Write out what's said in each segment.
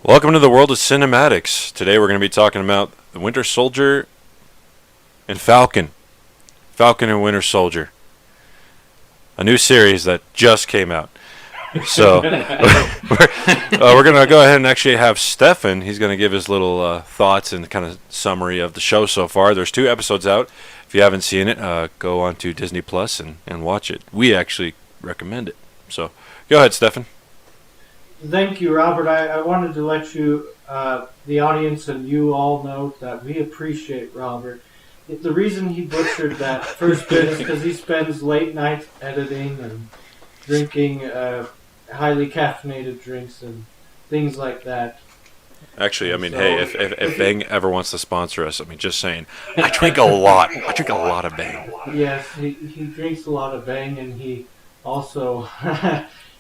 Welcome to the world of cinematics. Today we're going to be talking about the Winter Soldier and Falcon. Falcon and Winter Soldier. A new series that just came out. So we're going to go ahead and actually have Stefan. He's going to give his little thoughts and kind of summary of the show so far. There's 2 episodes out. If you haven't seen it, go on to Disney Plus and watch it. We actually recommend it. So go ahead, Stefan. Thank you, Robert. I wanted to let you, the audience and you all know that we appreciate Robert. The reason he butchered that first bit is because he spends late nights editing and drinking highly caffeinated drinks and things like that. Actually, I mean, so, hey, if Bang ever wants to sponsor us, I mean, just saying, I drink a lot. I drink a lot of Bang. Yes, he drinks a lot of Bang, and he also...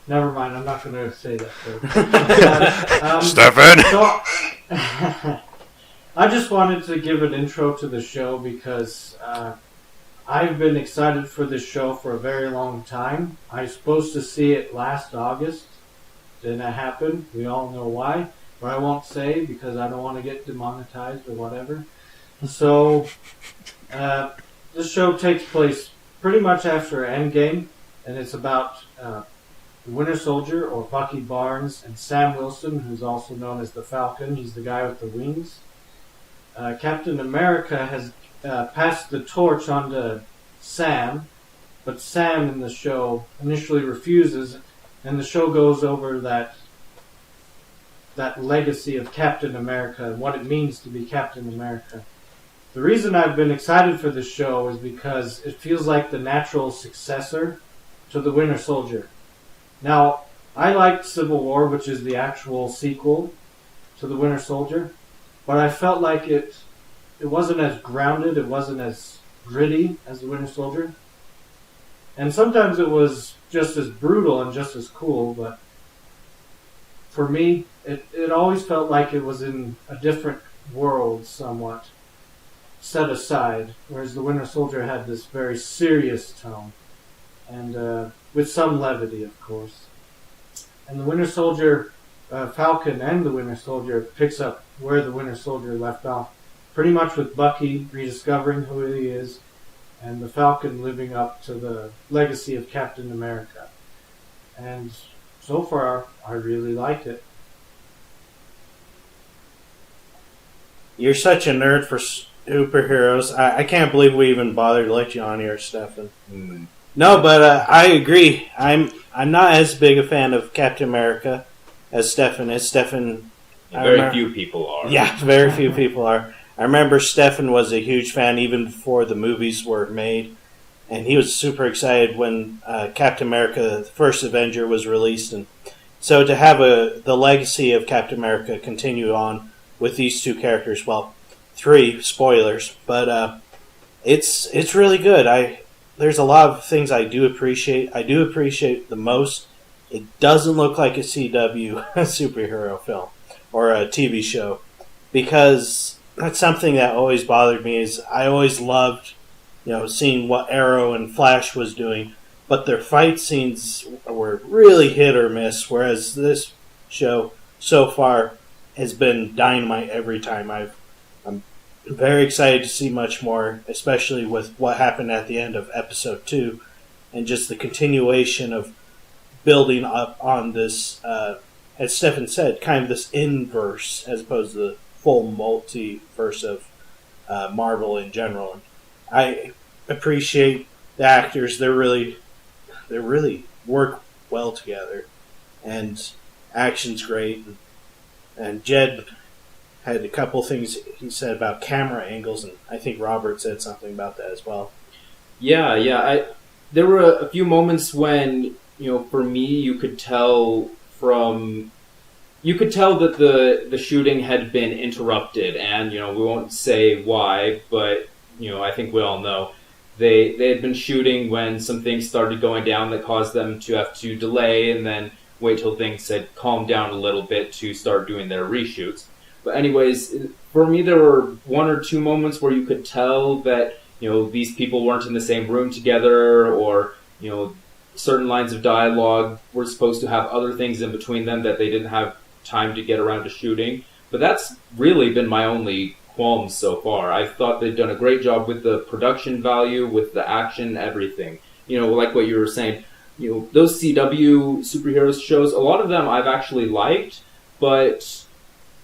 Never mind, I'm not going to say that. Stefan! So, I just wanted to give an intro to the show because I've been excited for this show for a very long time. I was supposed to see it last August. Didn't happen. We all know why. But I won't say because I don't want to get demonetized or whatever. So, this show takes place pretty much after Endgame, and it's about... the Winter Soldier, or Bucky Barnes, and Sam Wilson, who's also known as the Falcon. He's the guy with the wings. Captain America has passed the torch on to Sam, but Sam in the show initially refuses, and the show goes over that legacy of Captain America and what it means to be Captain America. The reason I've been excited for this show is because it feels like the natural successor to the Winter Soldier. Now, I liked Civil War, which is the actual sequel to The Winter Soldier, but I felt like it wasn't as grounded, it wasn't as gritty as The Winter Soldier. And sometimes it was just as brutal and just as cool, but for me, it always felt like it was in a different world somewhat, set aside, whereas The Winter Soldier had this very serious tone. And with some levity, of course. And the Winter Soldier, Falcon and the Winter Soldier picks up where the Winter Soldier left off. Pretty much with Bucky rediscovering who he is, and the Falcon living up to the legacy of Captain America. And so far, I really like it. You're such a nerd for superheroes. I can't believe we even bothered to let you on here, Stefan. No, but I agree. I'm not as big a fan of Captain America as Stefan is. Very few people are. Yeah, very few people are. I remember Stefan was a huge fan even before the movies were made, and he was super excited when Captain America, the first Avenger, was released. And so to have the legacy of Captain America continue on with these 2 characters, well, 3 spoilers, but it's really good. There's a lot of things I do appreciate. I do appreciate the most. It doesn't look like a CW superhero film or a TV show, because that's something that always bothered me. Is I always loved, seeing what Arrow and Flash was doing, but their fight scenes were really hit or miss. Whereas this show so far has been dynamite every time. I'm very excited to see much more, especially with what happened at the end of episode 2, and just the continuation of building up on this, as Stefan said, kind of this inverse as opposed to the full multiverse of Marvel in general. And I appreciate the actors; they really work well together, and action's great. And Jed had a couple things he said about camera angles, and I think Robert said something about that as well. Yeah. There were a few moments when, for me, you could tell that the shooting had been interrupted, and we won't say why, but I think we all know they had been shooting when some things started going down that caused them to have to delay, and then wait till things had calmed down a little bit to start doing their reshoots. But anyways, for me, there were 1 or 2 moments where you could tell that, these people weren't in the same room together, or, certain lines of dialogue were supposed to have other things in between them that they didn't have time to get around to shooting. But that's really been my only qualms so far. I thought they've done a great job with the production value, with the action, everything. Like what you were saying, those CW superheroes shows, a lot of them I've actually liked, but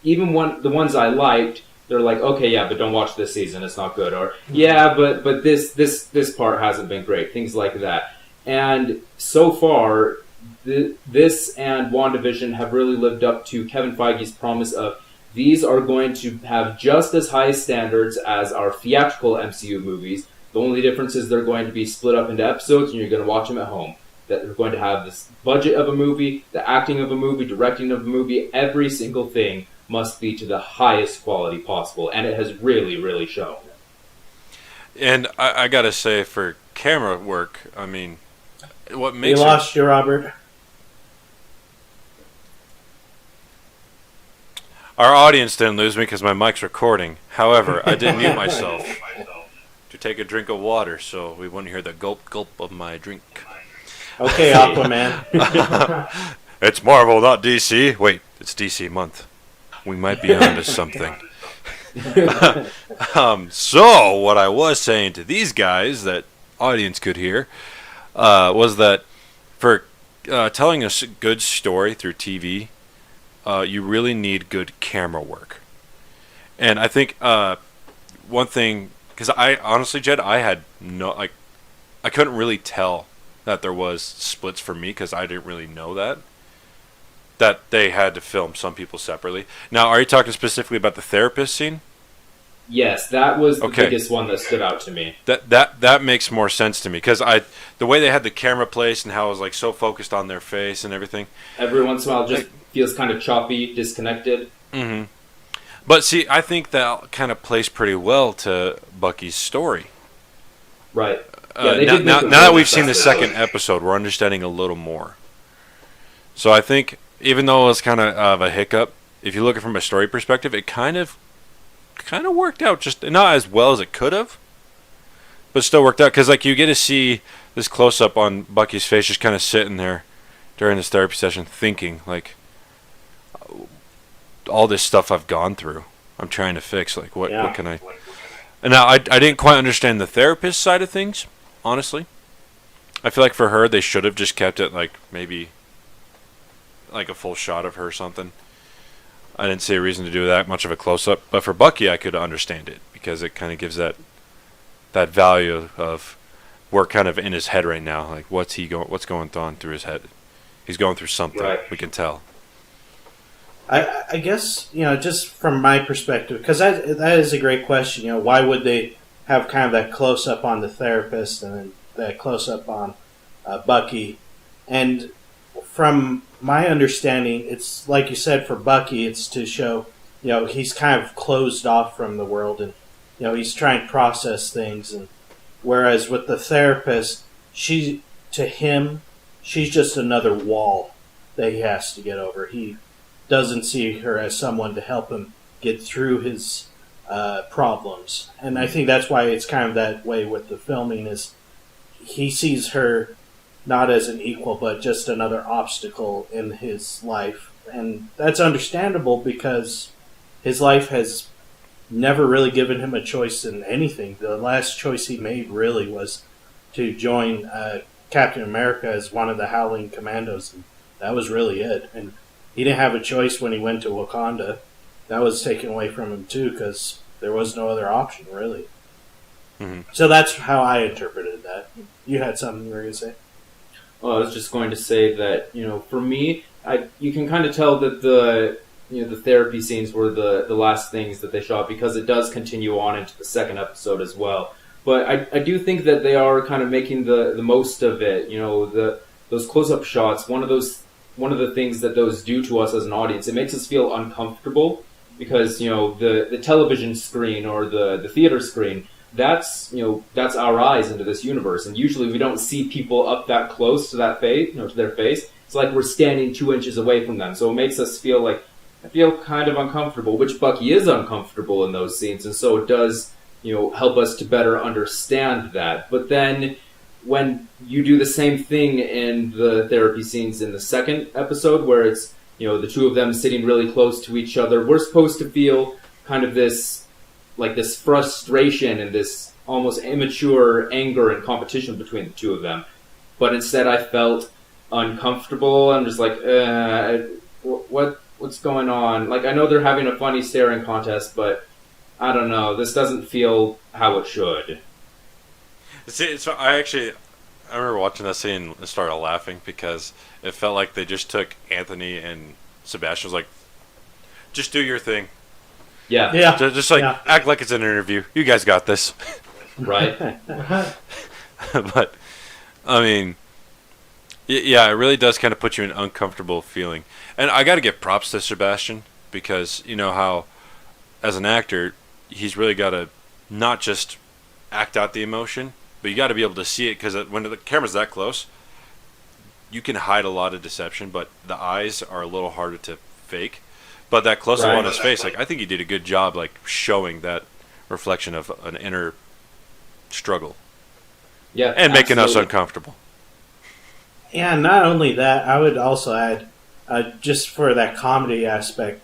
even the ones I liked, they're like, okay, yeah, but don't watch this season, it's not good. Or, yeah, but this part hasn't been great. Things like that. And so far, this and WandaVision have really lived up to Kevin Feige's promise of these are going to have just as high standards as our theatrical MCU movies. The only difference is they're going to be split up into episodes and you're going to watch them at home. That they're going to have this budget of a movie, the acting of a movie, directing of a movie, every single thing must be to the highest quality possible. And it has really, really shown. And I got to say, for camera work, I mean, what makes we lost you, Robert. Our audience didn't lose me because my mic's recording. However, I did mute myself to take a drink of water so we wouldn't hear the gulp of my drink. Okay, Aquaman. It's Marvel, not DC. Wait, it's DC month. We might be onto something. So, what I was saying to these guys that audience could hear was that for telling a good story through TV, you really need good camera work. And I think one thing, because I honestly, Jed, I had I couldn't really tell that there was splits for me because I didn't really know that they had to film some people separately. Now, are you talking specifically about the therapist scene? Yes, that was the biggest one that stood out to me. That makes more sense to me because the way they had the camera placed and how it was like so focused on their face and everything. Every once in a while, just feels kind of choppy, disconnected. Mm-hmm. But see, I think that kind of plays pretty well to Bucky's story. Right. Now that we've seen the second episode, we're understanding a little more. So I think, even though it was kind of a hiccup, if you look at it from a story perspective, it kind of worked out, just not as well as it could have, but still worked out because you get to see this close up on Bucky's face, just kind of sitting there during this therapy session, thinking all this stuff I've gone through, I'm trying to fix. What can I? And now I didn't quite understand the therapist side of things. Honestly, I feel like for her they should have just kept it maybe a full shot of her or something. I didn't see a reason to do that much of a close-up, but for Bucky I could understand it because it kind of gives that value of we're kind of in his head right now. What's going on through his head? He's going through something. Right. We can tell. I guess just from my perspective, because that is a great question. Why would they have kind of that close-up on the therapist and then that close-up on Bucky? And from my understanding, it's like you said, for Bucky, it's to show, he's kind of closed off from the world and, he's trying to process things. And whereas with the therapist, she's just another wall that he has to get over. He doesn't see her as someone to help him get through his problems. And I think that's why it's kind of that way with the filming is he sees her not as an equal, but just another obstacle in his life. And that's understandable because his life has never really given him a choice in anything. The last choice he made really was to join Captain America as one of the Howling Commandos. And that was really it. And he didn't have a choice when he went to Wakanda. That was taken away from him too because there was no other option, really. Mm-hmm. So that's how I interpreted that. You had something you were going to say? Well, I was just going to say that, for me, you can kind of tell that the therapy scenes were the last things that they shot because it does continue on into the second episode as well. But I do think that they are kind of making the most of it. Those close-up shots, one of the things that those do to us as an audience, it makes us feel uncomfortable because, the television screen or the theater screen, that's our eyes into this universe, and usually we don't see people up that close to that face, to their face. It's like we're standing 2 inches away from them, so it makes us feel kind of uncomfortable, which Bucky is uncomfortable in those scenes, and so it does, help us to better understand that. But then when you do the same thing in the therapy scenes in the second episode, where it's, the two of them sitting really close to each other. We're supposed to feel kind of this frustration and this almost immature anger and competition between the two of them. But instead I felt uncomfortable. I'm just like, what's going on? Like, I know they're having a funny staring contest, but I don't know. This doesn't feel how it should. See, I remember watching that scene and started laughing because it felt like they just took Anthony and Sebastian was like, just do your thing. Yeah. Yeah. Just act like it's an interview. You guys got this. Right. But, I mean, yeah, it really does kind of put you in an uncomfortable feeling. And I got to give props to Sebastian because, you know how, as an actor, he's really got to not just act out the emotion, but you got to be able to see it because when the camera's that close, you can hide a lot of deception, but the eyes are a little harder to fake. But that close up on his face, like I think he did a good job, like showing that reflection of an inner struggle. Yeah, and making us uncomfortable. Yeah, not only that, I would also add, just for that comedy aspect,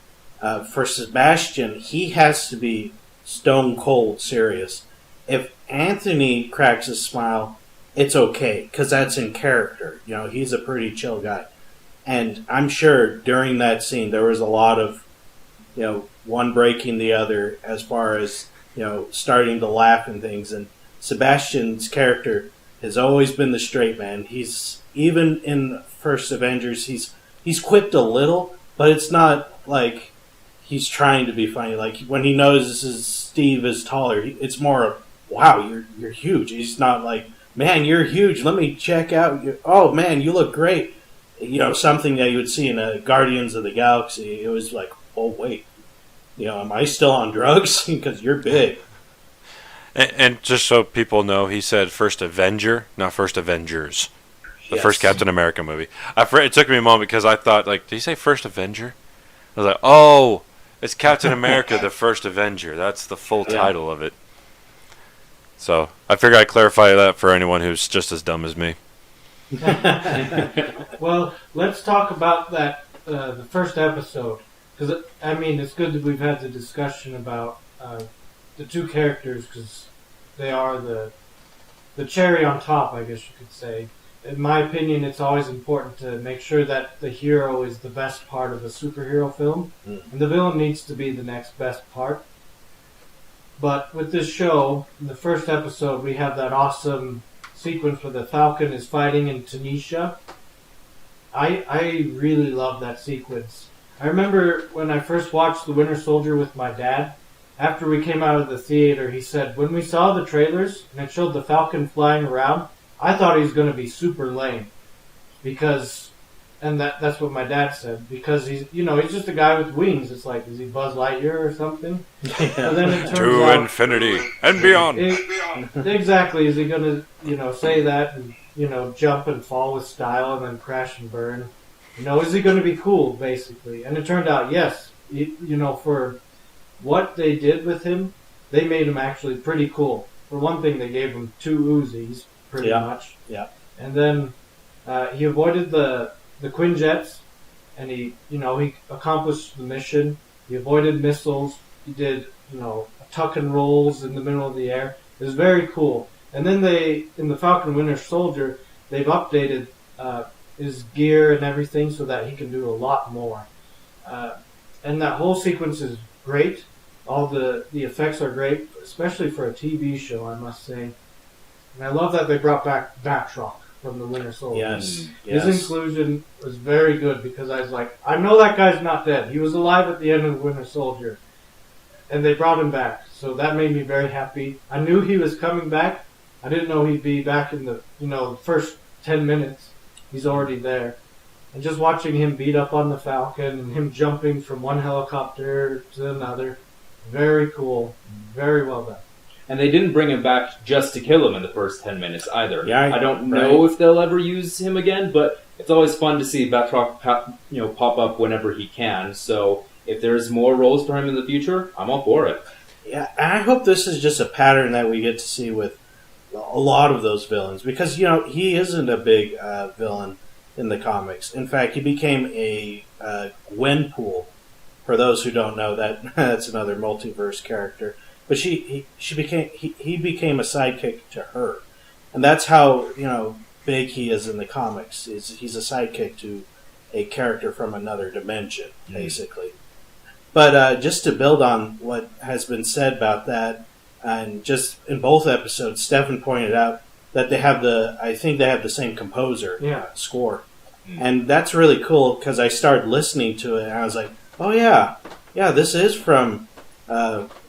for Sebastian, he has to be stone cold serious. If Anthony cracks a smile, it's okay, because that's in character. He's a pretty chill guy. And I'm sure during that scene there was a lot of, one breaking the other as far as, starting to laugh and things. And Sebastian's character has always been the straight man. He's, even in First Avengers, he's quipped a little, but it's not like he's trying to be funny. Like when he notices Steve is taller, it's more of, wow, you're huge. He's not like, man, you're huge. Let me check out. Oh, man, you look great. Something that you would see in a Guardians of the Galaxy. It was like, oh, wait. Am I still on drugs? Because you're big. And just so people know, he said First Avenger, not First Avengers. The first Captain America movie. It took me a moment because I thought, like, did he say First Avenger? I was like, oh, it's Captain America, the First Avenger. That's the full title of it. So I figured I'd clarify that for anyone who's just as dumb as me. Well, let's talk about that, the first episode. Because, it's good that we've had the discussion about the two characters, because they are the cherry on top, I guess you could say. In my opinion, it's always important to make sure that the hero is the best part of a superhero film, and the villain needs to be the next best part. But with this show, in the first episode, we have that awesome sequence where the Falcon is fighting in Tunisia. I really love that sequence. I remember when I first watched The Winter Soldier with my dad, after we came out of the theater, he said, when we saw the trailers and it showed the Falcon flying around, I thought he was going to be super lame. Because, and that's what my dad said, because he's just a guy with wings. It's like, is he Buzz Lightyear or something? But then it turns to out, infinity and beyond. Exactly. Is he going to, say that and, jump and fall with style and then crash and burn? Is he going to be cool, basically? And it turned out, yes. For what they did with him, they made him actually pretty cool. For one thing, they gave him 2 Uzis, pretty much. Yeah. And then he avoided the Quinjets, and he accomplished the mission. He avoided missiles. He did, tuck and rolls in the middle of the air. It was very cool. And then in the Falcon Winter Soldier, they've updated his gear and everything so that he can do a lot more. And that whole sequence is great. All the effects are great, especially for a TV show, I must say. And I love that they brought back Batroc from the Winter Soldier. Yes. His inclusion was very good because I was like, I know that guy's not dead. He was alive at the end of the Winter Soldier. And they brought him back. So that made me very happy. I knew he was coming back. I didn't know he'd be back in the first 10 minutes. He's already there. And just watching him beat up on the Falcon and him jumping from one helicopter to another. Very cool. Very well done. And they didn't bring him back just to kill him in the first 10 minutes either. Yeah, I don't know if they'll ever use him again, but it's always fun to see Batroc pop up whenever he can. So if there's more roles for him in the future, I'm all for it. Yeah, and I hope this is just a pattern that we get to see with a lot of those villains. Because, he isn't a big villain in the comics. In fact, he became a Gwenpool. For those who don't know, that's another multiverse character. But he became a sidekick to her, and that's how big he is in the comics. He's a sidekick to a character from another dimension, basically. But just to build on what has been said about that, and just in both episodes, Stefan pointed out that I think they have the same composer score. And that's really cool because I started listening to it and I was like, oh yeah, this is from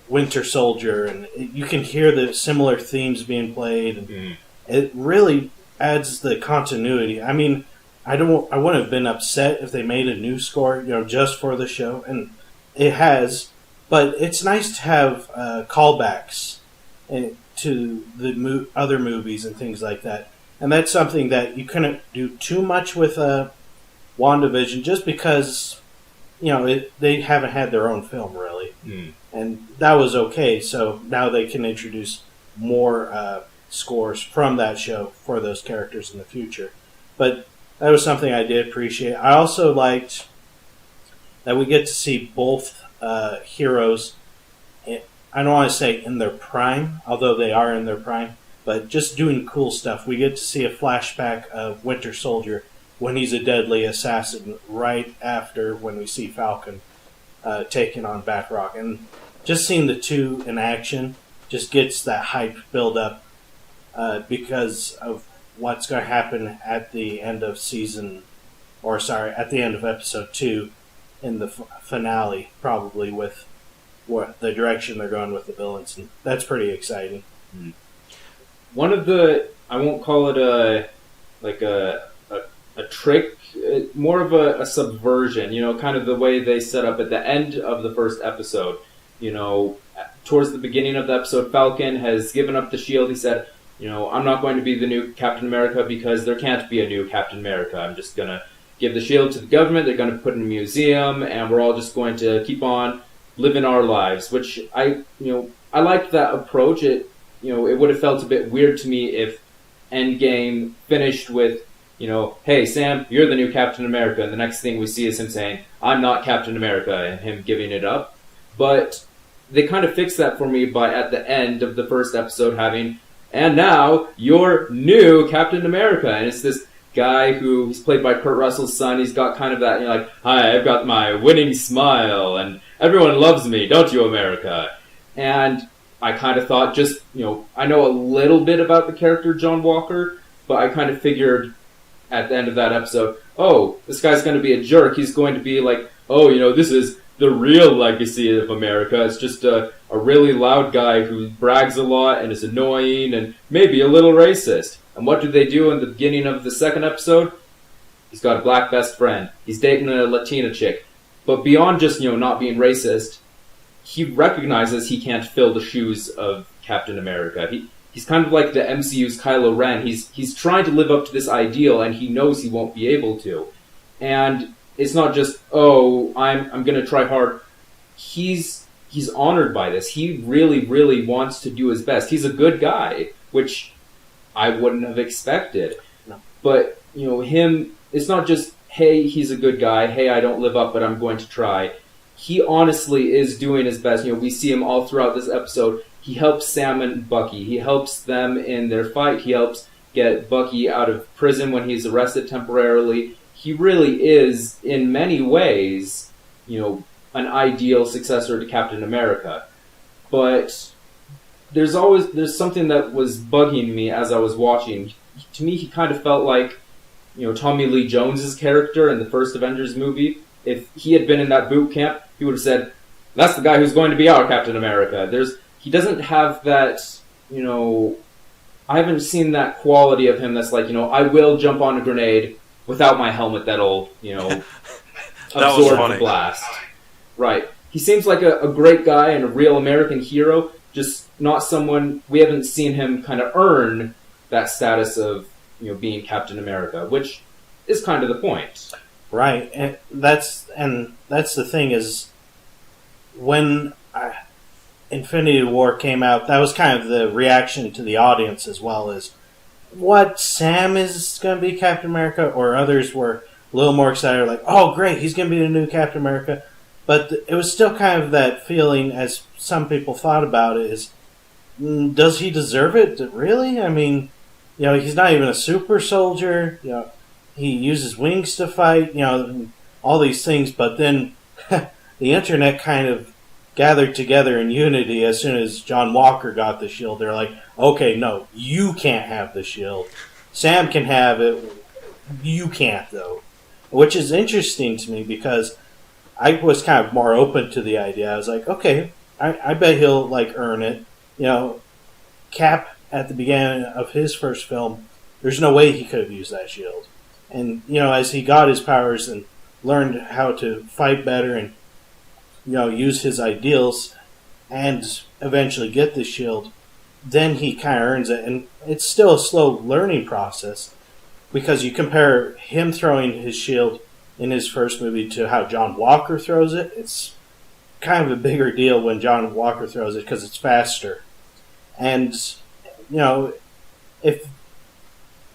Winter Soldier, and you can hear the similar themes being played, and it really adds the continuity. I mean, I wouldn't have been upset if they made a new score, just for the show, and it has. But it's nice to have callbacks to the other movies and things like that. And that's something that you couldn't do too much with WandaVision, just because, they haven't had their own film, really. And that was okay, so now they can introduce more scores from that show for those characters in the future. But that was something I did appreciate. I also liked that we get to see both heroes, I don't want to say in their prime, although they are in their prime, but just doing cool stuff. We get to see a flashback of Winter Soldier when he's a deadly assassin right after when we see Falcon taking on Batroc. And just seeing the two in action just gets that hype build up because of what's going to happen at the end of at the end of episode 2 in the finale, probably, with what the direction they're going with the villains. And that's pretty exciting. One of the, I won't call it a trick, more of a subversion, kind of the way they set up at the end of the first episode. Towards the beginning of the episode, Falcon has given up the shield. He said, I'm not going to be the new Captain America because there can't be a new Captain America. I'm just going to give the shield to the government. They're going to put it in a museum, and we're all just going to keep on living our lives, which I liked that approach. It would have felt a bit weird to me if Endgame finished with, hey, Sam, you're the new Captain America, and the next thing we see is him saying, I'm not Captain America, and him giving it up. But they kind of fixed that for me by, at the end of the first episode, having, and now, you're new Captain America. And it's this guy who's played by Kurt Russell's son. He's got kind of that, hi, I've got my winning smile, and everyone loves me, don't you, America? And I kind of thought I know a little bit about the character John Walker, but I kind of figured at the end of that episode, oh, this guy's going to be a jerk. He's going to be like, oh, this is the real legacy of America. It's just a really loud guy who brags a lot and is annoying and maybe a little racist. And what do they do in the beginning of the second episode? He's got a black best friend. He's dating a Latina chick. But beyond just, not being racist, he recognizes he can't fill the shoes of Captain America. He's kind of like the MCU's Kylo Ren. He's trying to live up to this ideal, and he knows he won't be able to. And it's not just, oh, I'm going to try hard. He's honored by this. He really, really wants to do his best. He's a good guy, which I wouldn't have expected. No. But, him, it's not just, hey, he's a good guy. Hey, I don't live up, but I'm going to try. He honestly is doing his best. We see him all throughout this episode. He helps Sam and Bucky. He helps them in their fight. He helps get Bucky out of prison when he's arrested temporarily. He really is, in many ways, an ideal successor to Captain America. But there's something that was bugging me as I was watching. To me, he kind of felt like, Tommy Lee Jones's character in the first Avengers movie. If he had been in that boot camp, he would have said, that's the guy who's going to be our Captain America. He doesn't have that, I haven't seen that quality of him that's like, I will jump on a grenade without my helmet that'll, absorb the blast. Right. He seems like a great guy and a real American hero, just not someone, we haven't seen him kind of earn that status of, being Captain America, which is kind of the point. Right. And that's the thing is, when Infinity War came out, that was kind of the reaction to the audience as well, as what, Sam is going to be Captain America? Or others were, a little more excited, like, oh, great, he's going to be the new Captain America. But it was still kind of that feeling, as some people thought about it, is, does he deserve it? Really? I mean, he's not even a super soldier. He uses wings to fight, all these things. But then the internet kind of gathered together in unity as soon as John Walker got the shield. They're like, okay, no, you can't have the shield. Sam can have it. You can't, though. Which is interesting to me because I was kind of more open to the idea. I was like, okay, I bet he'll earn it. Cap at the beginning of his first film, there's no way he could have used that shield. And as he got his powers and learned how to fight better and use his ideals and eventually get the shield, then he kind of earns it. And it's still a slow learning process because you compare him throwing his shield in his first movie to how John Walker throws it. It's kind of a bigger deal when John Walker throws it because it's faster. And, if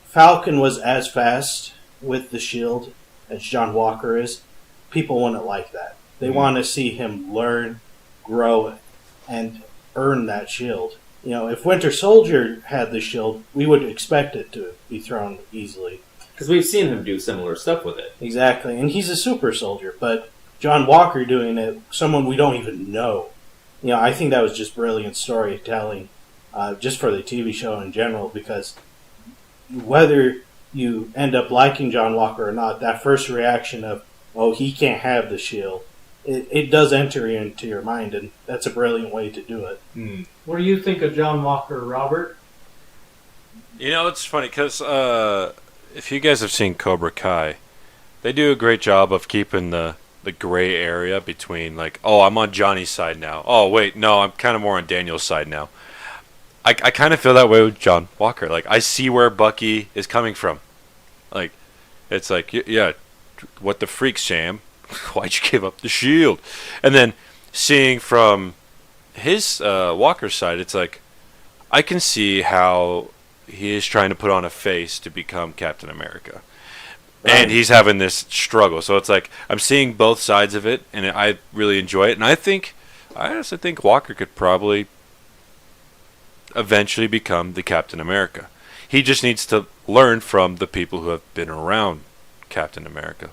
Falcon was as fast with the shield as John Walker is, people wouldn't like that. They want to see him learn, grow, and earn that shield. If Winter Soldier had the shield, we would expect it to be thrown easily. Because we've seen him do similar stuff with it. Exactly, and he's a super soldier, but John Walker doing it, someone we don't even know. I think that was just brilliant storytelling, just for the TV show in general, because whether you end up liking John Walker or not, that first reaction of, oh, he can't have the shield, it does enter into your mind, and that's a brilliant way to do it. What do you think of John Walker, Robert? It's funny because if you guys have seen Cobra Kai, they do a great job of keeping the gray area between, oh, I'm on Johnny's side now. Oh, wait, no, I'm kind of more on Daniel's side now. I kind of feel that way with John Walker. I see where Bucky is coming from. It's yeah, what the freak, Sam? Why'd you give up the shield? And then seeing from his Walker's side, it's I can see how he is trying to put on a face to become Captain America. Right. And he's having this struggle. So it's I'm seeing both sides of it, and I really enjoy it. And I honestly think Walker could probably eventually become the Captain America. He just needs to learn from the people who have been around Captain America.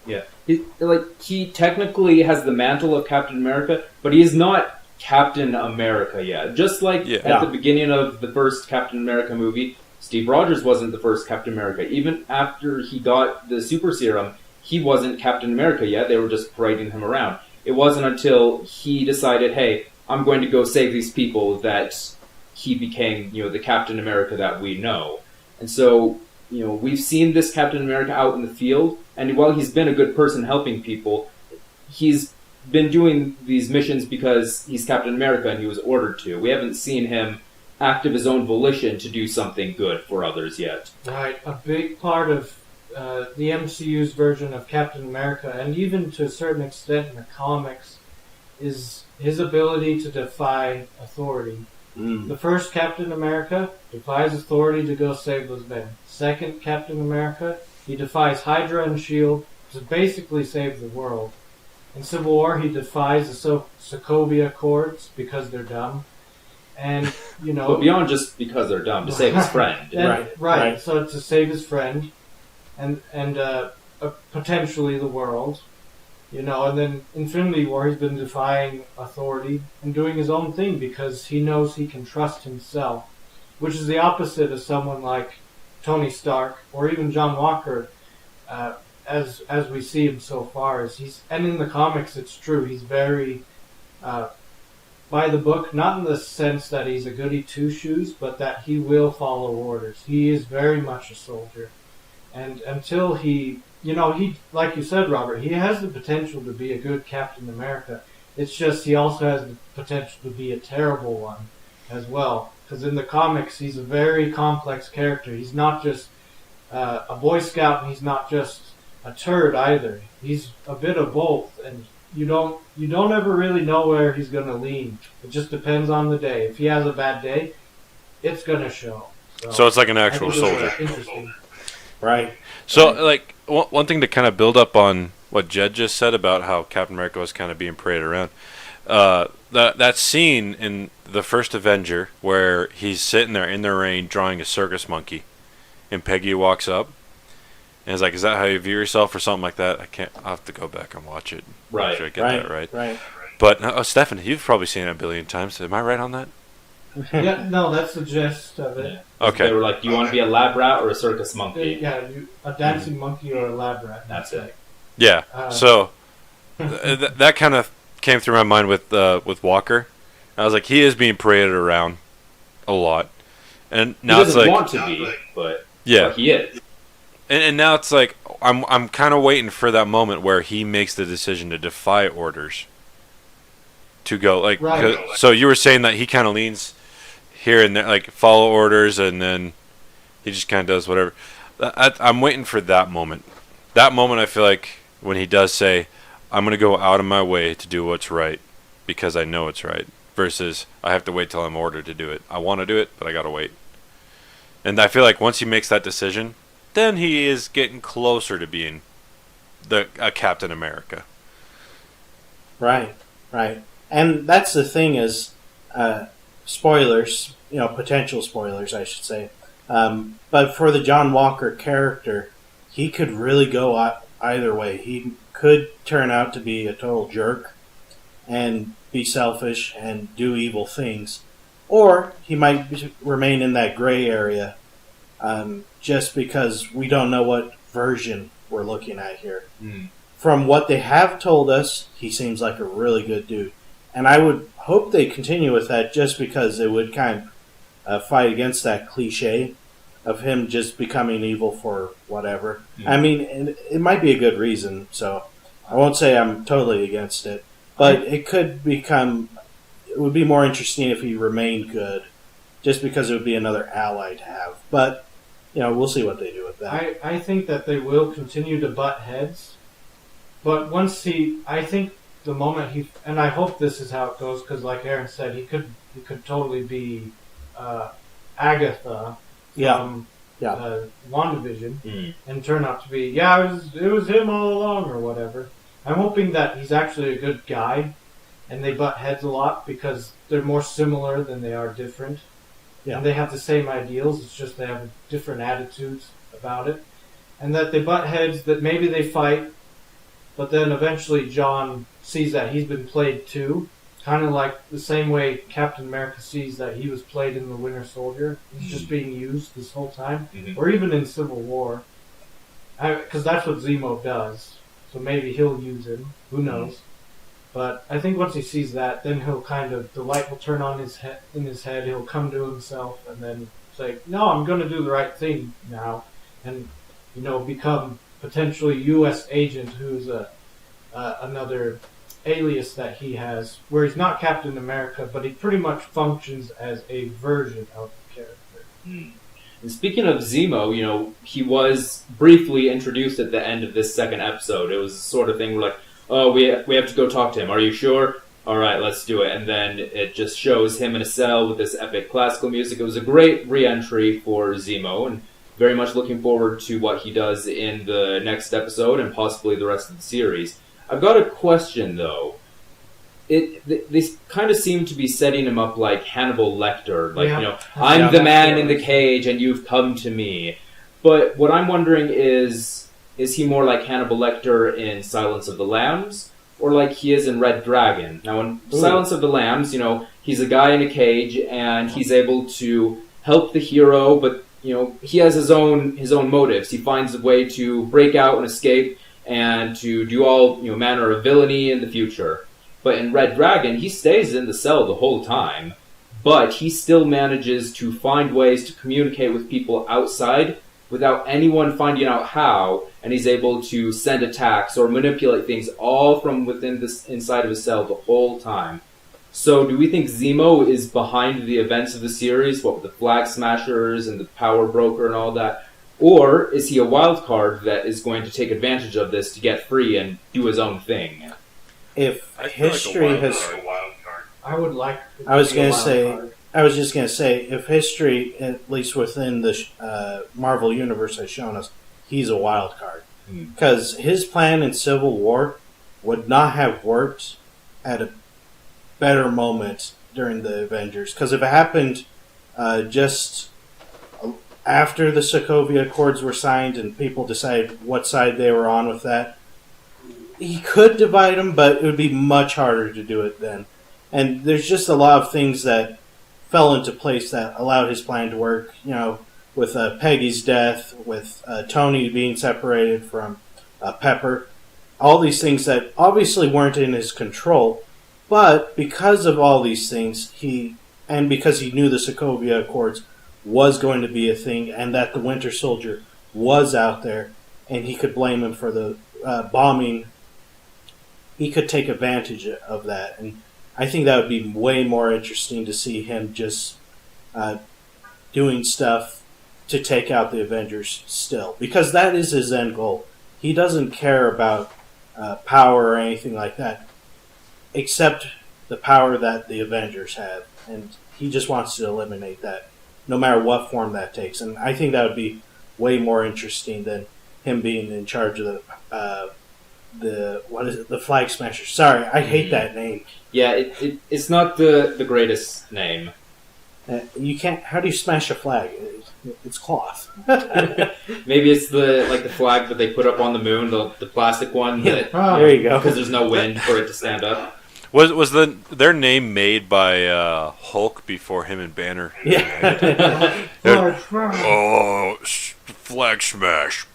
Yeah. He technically has the mantle of Captain America, but he is not Captain America yet. Just at the beginning of the first Captain America movie, Steve Rogers wasn't the first Captain America. Even after he got the super serum, he wasn't Captain America yet. They were just parading him around. It wasn't until he decided, hey, I'm going to go save these people, that he became, the Captain America that we know. And so, we've seen this Captain America out in the field, and while he's been a good person helping people, he's been doing these missions because he's Captain America and he was ordered to. We haven't seen him act of his own volition to do something good for others yet. Right. A big part of the MCU's version of Captain America, and even to a certain extent in the comics, is his ability to defy authority. The first Captain America defies authority to go save those men. Second Captain America, he defies Hydra and S.H.I.E.L.D. to basically save the world. In Civil War, he defies the Sokovia Accords because they're dumb. And, But beyond just because they're dumb, to save his friend. Right. So to save his friend and potentially the world. And then Infinity War, he's been defying authority and doing his own thing because he knows he can trust himself, which is the opposite of someone like Tony Stark or even John Walker, as we see him so far. And in the comics, it's true. He's very by the book, not in the sense that he's a goody two-shoes, but that he will follow orders. He is very much a soldier, and until he like you said, Robert, he has the potential to be a good Captain America. It's just he also has the potential to be a terrible one as well. Because in the comics, he's a very complex character. He's not just a Boy Scout, and he's not just a turd either. He's a bit of both, and you don't ever really know where he's going to lean. It just depends on the day. If he has a bad day, it's going to show. So it's like an actual soldier. Interesting. Right. So, Right. like, one thing to kind of build up on what Jed just said about how Captain America was kind of being paraded around. That scene in the first Avenger where he's sitting there in the rain drawing a circus monkey, and Peggy walks up and is like, "Is that how you view yourself?" or something like that. I'll have to go back and watch it. Right. Make sure I get Right. that right. Right. But Stefan, you've probably seen it a billion times. Am I right on that? Yeah, no, that's the gist of it. Okay. They were like, "Do you want to be a lab rat or a circus monkey?" Yeah, a dancing monkey or a lab rat. That's it. Yeah. Uh, So that kind of came through my mind with Walker. I was like, he is being paraded around a lot, and He now it's doesn't like, want to be, but yeah, he is. and now it's like I'm kind of waiting for that moment where he makes the decision to defy orders. To go like, Right. So you were saying that he kind of leans here and there, like follow orders, and then he just kind of does whatever. I'm waiting for that moment. That moment, I feel like when he does say, "I'm going to go out of my way to do what's right because I know it's right," versus I have to wait till I'm ordered to do it. I want to do it, but I got to wait. And I feel like once he makes that decision, then he is getting closer to being a Captain America. Right. Right. And that's the thing is, spoilers, potential spoilers, I should say. But for the John Walker character, he could really go either way. He could turn out to be a total jerk and be selfish and do evil things. Or he might remain in that gray area just because we don't know what version we're looking at here. Mm. From what they have told us, he seems like a really good dude. And I would hope they continue with that just because it would kind of fight against that cliche of him just becoming evil for whatever. Mm. I mean, it might be a good reason, so I won't say I'm totally against it. But it would be more interesting if he remained good, just because it would be another ally to have. But, we'll see what they do with that. I think that they will continue to butt heads, but I think the moment and I hope this is how it goes, because like Aaron said, he could totally be Agatha from WandaVision and turn out to be, it was him all along or whatever. I'm hoping that he's actually a good guy and they butt heads a lot because they're more similar than they are different. Yeah. And they have the same ideals, it's just they have different attitudes about it. And that they butt heads, that maybe they fight, but then eventually John sees that he's been played too. Kind of like the same way Captain America sees that he was played in the Winter Soldier. He's just being used this whole time. Mm-hmm. Or even in Civil War. Because that's what Zemo does. So maybe he'll use him. Who knows? But I think once he sees that, then he'll the light will turn on in his head. He'll come to himself and then say, no, I'm going to do the right thing now. And, become potentially U.S. agent who's another alias that he has, where he's not Captain America, but he pretty much functions as a version of the character. And speaking of Zemo, he was briefly introduced at the end of this second episode. It was the sort of thing where like, oh, we have to go talk to him. Are you sure? All right, let's do it. And then it just shows him in a cell with this epic classical music. It was a great re-entry for Zemo, and very much looking forward to what he does in the next episode and possibly the rest of the series. I've got a question, though. They kind of seem to be setting him up like Hannibal Lecter. Like, I'm the man in the cage and you've come to me. But what I'm wondering is he more like Hannibal Lecter in Silence of the Lambs, or like he is in Red Dragon? Now, in Silence of the Lambs, he's a guy in a cage and he's able to help the hero, but he has his own motives. He finds a way to break out and escape and to do all manner of villainy in the future. But in Red Dragon, he stays in the cell the whole time, but he still manages to find ways to communicate with people outside without anyone finding out how, and he's able to send attacks or manipulate things all from within inside of his cell the whole time. So do we think Zemo is behind the events of the series, what with the Flag Smashers and the Power Broker and all that? Or is he a wild card that is going to take advantage of this to get free and do his own thing? If I feel history like a has... wild card. I would like... I was just going to say, if history, at least within the Marvel Universe, has shown us he's a wild card. Because his plan in Civil War would not have worked at a better moment during the Avengers. Because if it happened just after the Sokovia Accords were signed and people decided what side they were on with that, he could divide them, but it would be much harder to do it then. And there's just a lot of things that fell into place that allowed his plan to work, with Peggy's death, with Tony being separated from Pepper, all these things that obviously weren't in his control, but because of all these things, because he knew the Sokovia Accords was going to be a thing, and that the Winter Soldier was out there, and he could blame him for the bombing, he could take advantage of that. And I think that would be way more interesting to see him just doing stuff to take out the Avengers still. Because that is his end goal. He doesn't care about power or anything like that, except the power that the Avengers have. And he just wants to eliminate that, no matter what form that takes. And I think that would be way more interesting than him being in charge of the Flag Smashers. Sorry, I hate that name. Yeah, it's not the greatest name. You can't. How do you smash a flag? It's cloth. Maybe it's the flag that they put up on the moon, the plastic one. There you go. Because there's no wind for it to stand up. Was their name made by Hulk before him and Banner? Yeah. Flag smash.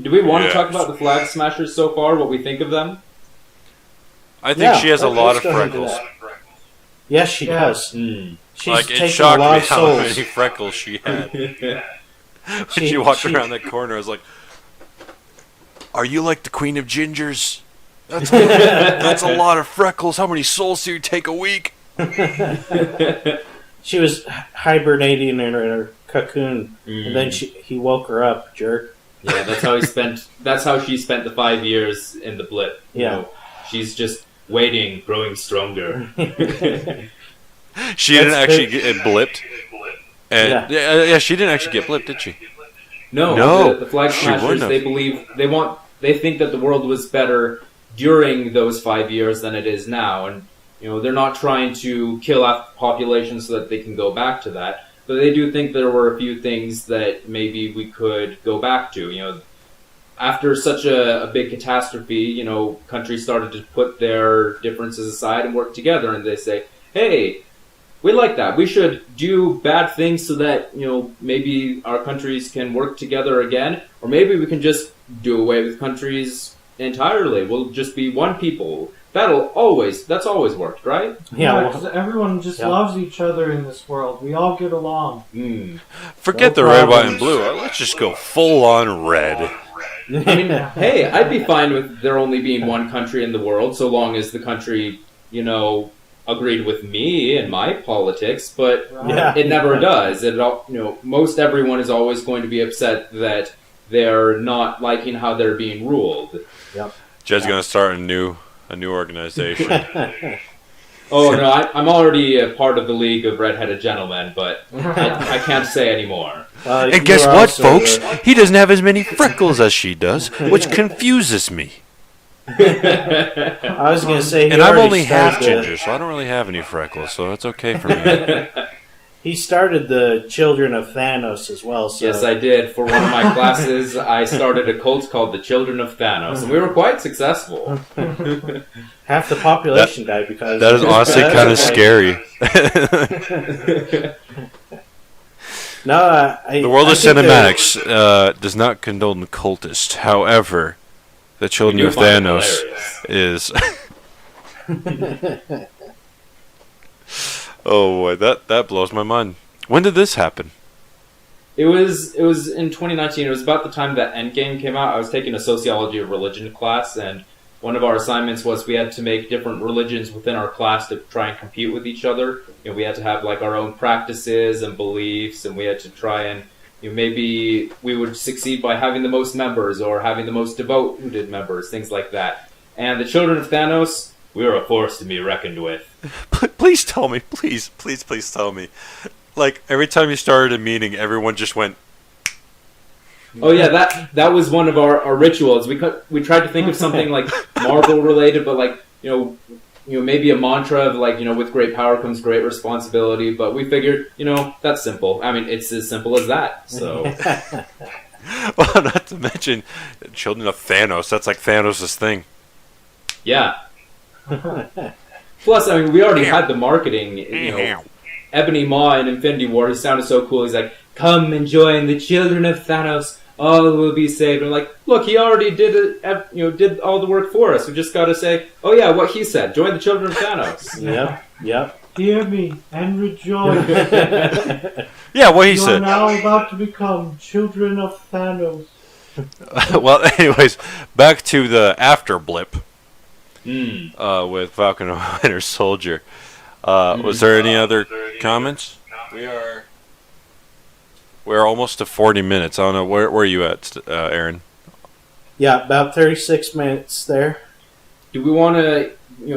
Do we want to talk about the Flag Smashers so far? What we think of them? I think she has a lot of freckles. Yes, she does. Mm. She's it taken shocked a lot me of how souls. many freckles she had. When she walked around that corner, I was like, "Are you like the Queen of Gingers? That's a lot of freckles. How many souls do you take a week?" She was hibernating in her cocoon, and then he woke her up, jerk. Yeah, that's how she spent the 5 years in the blip. Yeah. She's just waiting, growing stronger. She didn't actually get blipped. And yeah, she didn't actually get blipped, did she? No. The Flag she Smashers, wouldn't have. they think that the world was better during those 5 years than it is now, and they're not trying to kill off populations so that they can go back to that. But they do think there were a few things that maybe we could go back to. After such a big catastrophe, countries started to put their differences aside and work together, and they say, hey, we like that. We should do bad things so that, maybe our countries can work together again, or maybe we can just do away with countries entirely. We'll just be one people. That's always worked, right? Yeah, because everyone just loves each other in this world. We all get along. Forget the red, white, and blue. Let's just go full on red. I mean, hey, I'd be fine with there only being one country in the world, so long as the country, agreed with me and my politics. But it never does. Most everyone is always going to be upset that they're not liking how they're being ruled. Yep. Jed's gonna start a new organization. Oh no, I'm already a part of the League of Red-Headed Gentlemen, but I can't say anymore. And guess what, folks? He doesn't have as many freckles as she does, which confuses me. I was going to say, and I'm only half ginger, so I don't really have any freckles, so it's okay for me. He started the Children of Thanos as well. So. Yes, I did. For one of my classes, I started a cult called the Children of Thanos, and we were quite successful. Half the population died because... That is honestly kind of scary. The world of cinematics does not condone cultists. However, the Children of Thanos is... Oh boy, that blows my mind. When did this happen? It was in 2019. It was about the time that Endgame came out. I was taking a sociology of religion class, and one of our assignments was we had to make different religions within our class to try and compete with each other. We had to have our own practices and beliefs, and we had to try and maybe we would succeed by having the most members or having the most devoted members, things like that. And the Children of Thanos, we were a force to be reckoned with. Please tell me. Please tell me. Every time you started a meeting, everyone just went... Oh yeah, that was one of our rituals. We tried to think of something like Marvel related, but like maybe a mantra of like with great power comes great responsibility. But we figured that's simple. I mean, it's as simple as that. So Well, not to mention children of Thanos. That's like Thanos' thing. yeah. Plus, I mean, we already had the marketing. Ebony Maw in Infinity War, he sounded so cool. He's like, "Come and join the children of Thanos. All will be saved." And like, look, he already did did all the work for us. We just got to say, "Oh yeah, what he said. Join the children of Thanos." Yep. Hear me and rejoice. Yeah, what he You are said. now about to become children of Thanos. Well, anyways, back to the after blip Mm. with Falcon and Winter Soldier. Was there any other comments? We're almost to 40 minutes. I don't know where are you at, Aaron? Yeah, about 36 minutes there. Do we want to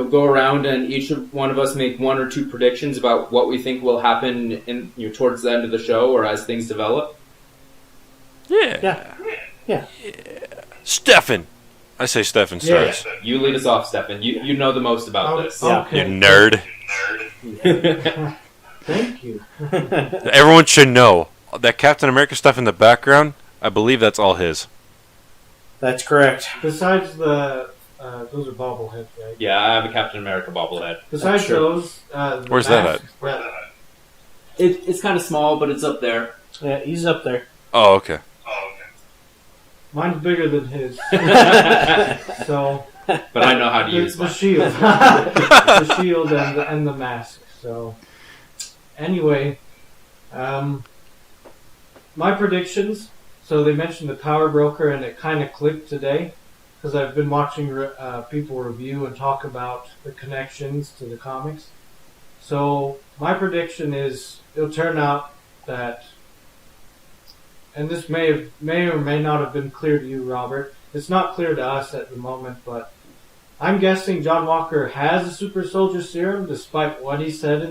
go around and each one of us make one or two predictions about what we think will happen in towards the end of the show or as things develop? Yeah. Yeah. Stefan. I say Stefan starts. You lead us off, Stefan. You know the most about this. Yeah. You Okay. nerd. Thank you. Everyone should know that Captain America stuff in the background, I believe that's all his. That's correct. Besides those are bobbleheads, right? Yeah, I have a Captain America bobblehead. Besides true. those, the Where's that masks that- It's kind of small, but it's up there. Yeah, he's up there. Oh, okay. Mine's bigger than his. So But I know how to use the mine. shield, the shield and the mask. So anyway, my predictions. So they mentioned the Power Broker, and it kind of clicked today because I've been watching people review and talk about the connections to the comics. So my prediction is it'll turn out that, and this may or may not have been clear to you, Robert. It's not clear to us at the moment, but I'm guessing John Walker has a super soldier serum, despite what he said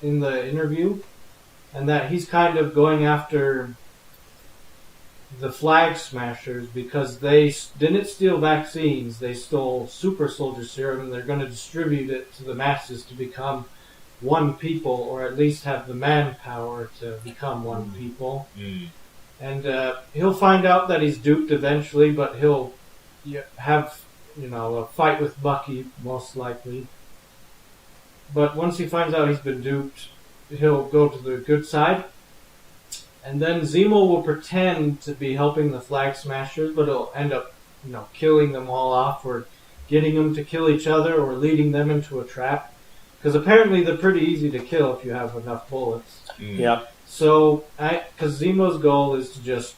in the interview, and that he's kind of going after the Flag Smashers because they didn't steal vaccines; they stole super soldier serum, and they're going to distribute it to the masses to become one people, or at least have the manpower to become one people. And he'll find out that he's duped eventually, but he'll have a fight with Bucky, most likely. But once he finds out he's been duped, he'll go to the good side. And then Zemo will pretend to be helping the Flag Smashers, but he'll end up, killing them all off, or getting them to kill each other, or leading them into a trap. Because apparently they're pretty easy to kill if you have enough bullets. Yep. So, because Zemo's goal is to just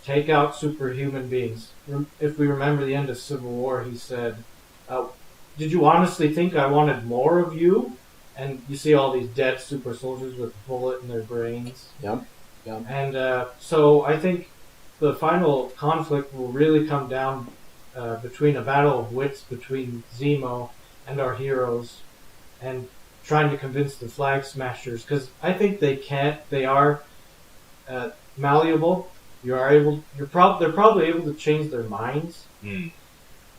take out superhuman beings. If we remember the end of Civil War, he said, "Did you honestly think I wanted more of you?" And you see all these dead super soldiers with a bullet in their brains. Yep. And so I think the final conflict will really come down between a battle of wits between Zemo and our heroes, and trying to convince the Flag Smashers, because I think they are malleable. They're probably able to change their minds,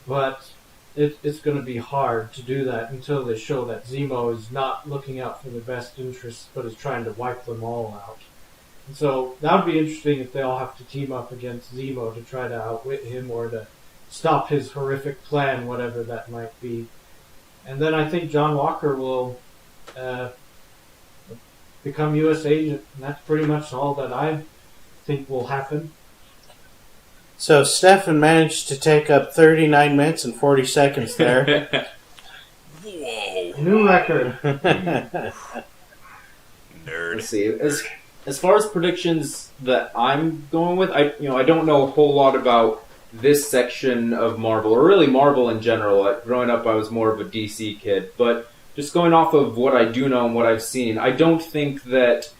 but it's going to be hard to do that until they show that Zemo is not looking out for their best interests, but is trying to wipe them all out. And so that would be interesting if they all have to team up against Zemo to try to outwit him or to stop his horrific plan, whatever that might be. And then I think John Walker will become U.S. agent, and that's pretty much all that I think will happen. So Stefan managed to take up 39 minutes and 40 seconds there. Whoa. New record. Nerd. Let's see. As far as predictions that I'm going with, I don't know a whole lot about this section of Marvel, or really Marvel in general. Growing up, I was more of a DC kid, but just going off of what I do know and what I've seen, I don't think that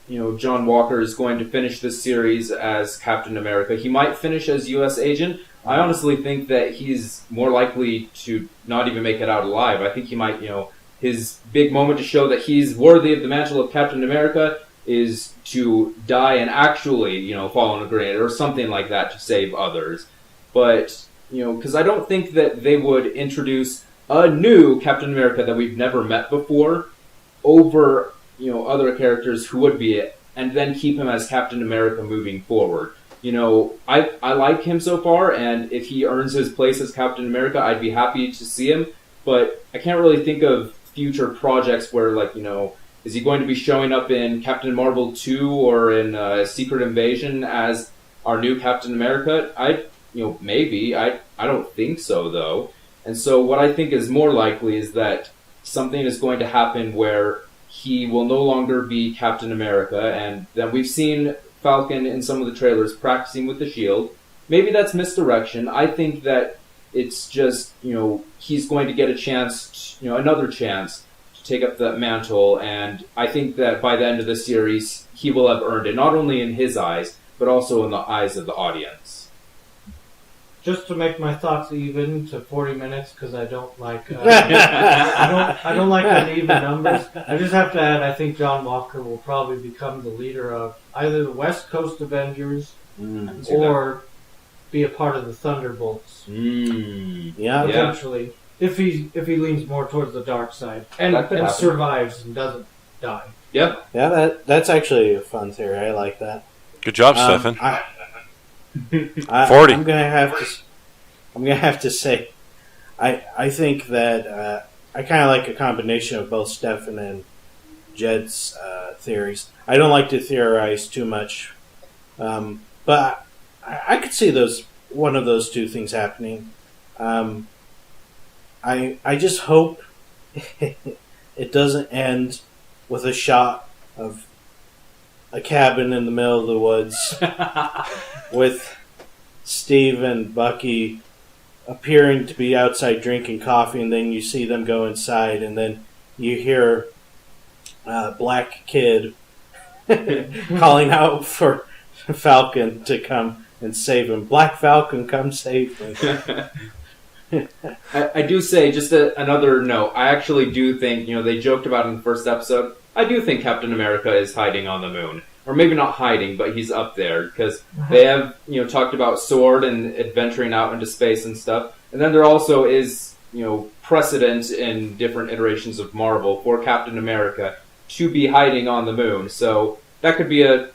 John Walker is going to finish this series as Captain America. He might finish as U.S. agent. I honestly think that he's more likely to not even make it out alive. I think he might, his big moment to show that he's worthy of the mantle of Captain America is to die and actually, fall on a grenade or something like that to save others. But, because I don't think that they would introduce a new Captain America that we've never met before over, other characters who would be it, and then keep him as Captain America moving forward. I like him so far, and if he earns his place as Captain America, I'd be happy to see him, but I can't really think of future projects where, is he going to be showing up in Captain Marvel 2 or in Secret Invasion as our new Captain America? Maybe. I don't think so, though. And so what I think is more likely is that something is going to happen where he will no longer be Captain America, and that we've seen Falcon in some of the trailers practicing with the shield. Maybe that's misdirection. I think that it's just, he's going to get a chance, another chance to take up that mantle, and I think that by the end of the series, he will have earned it, not only in his eyes, but also in the eyes of the audience. Just to make my thoughts even to 40 minutes, because I don't like I don't like uneven numbers. I just have to add, I think John Walker will probably become the leader of either the West Coast Avengers or be a part of the Thunderbolts. Yeah, eventually, if he leans more towards the dark side and survives and doesn't die. Yeah, that's actually a fun theory. I like that. Good job, Stefan. 40. I'm gonna have to say, I think that I kind of like a combination of both Stefan and Jed's theories. I don't like to theorize too much, but I could see one of those two things happening. I just hope it doesn't end with a shot of a cabin in the middle of the woods with Steve and Bucky appearing to be outside drinking coffee, and then you see them go inside, and then you hear Black Kid calling out for Falcon to come and save him. Black Falcon, come save me. I do say, just another note, I actually do think, they joked about in the first episode, I do think Captain America is hiding on the moon. Or maybe not hiding, but he's up there. Because they have, talked about Sword and adventuring out into space and stuff. And then there also is, precedent in different iterations of Marvel for Captain America to be hiding on the moon. So that could be a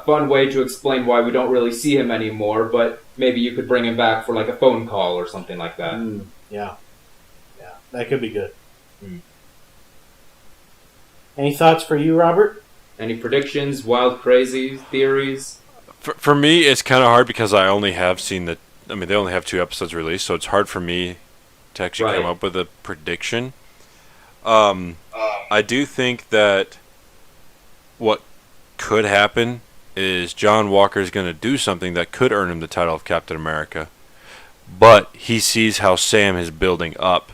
fun way to explain why we don't really see him anymore. But maybe you could bring him back for a phone call or something like that. Yeah, that could be good. Any thoughts for you, Robert? Any predictions, wild, crazy theories? For me, it's kind of hard because I only have seen they only have 2 episodes released, so it's hard for me to actually come up with a prediction. I do think that what could happen is John Walker is going to do something that could earn him the title of Captain America, but he sees how Sam is building up,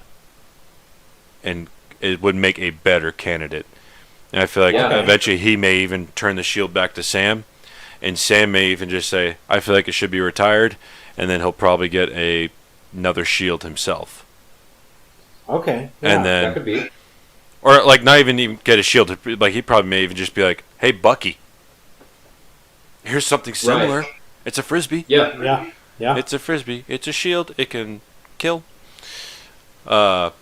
and it would make a better candidate. And I feel like eventually he may even turn the shield back to Sam, and Sam may even just say, I feel like it should be retired, and then he'll probably get another shield himself. Okay. Yeah, and then, that could be. Or not even get a shield. He probably may even just be like, hey, Bucky, here's something similar. Right. It's a Frisbee. Yeah. It's a Frisbee. It's a shield. It can kill. Because,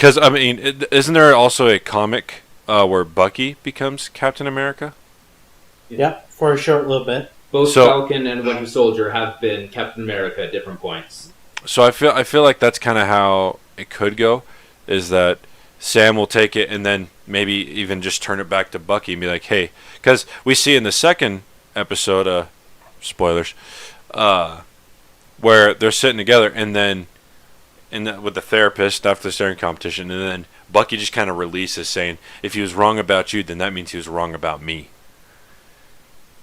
isn't there also a comic where Bucky becomes Captain America? Yeah, for a short little bit. Both Falcon and Winter Soldier have been Captain America at different points. So I feel like that's kind of how it could go, is that Sam will take it and then maybe even just turn it back to Bucky and be like, hey, because we see in the second episode, spoilers, where they're sitting together and then with the therapist after the staring competition, and then Bucky just kind of releases saying, if he was wrong about you, then that means he was wrong about me.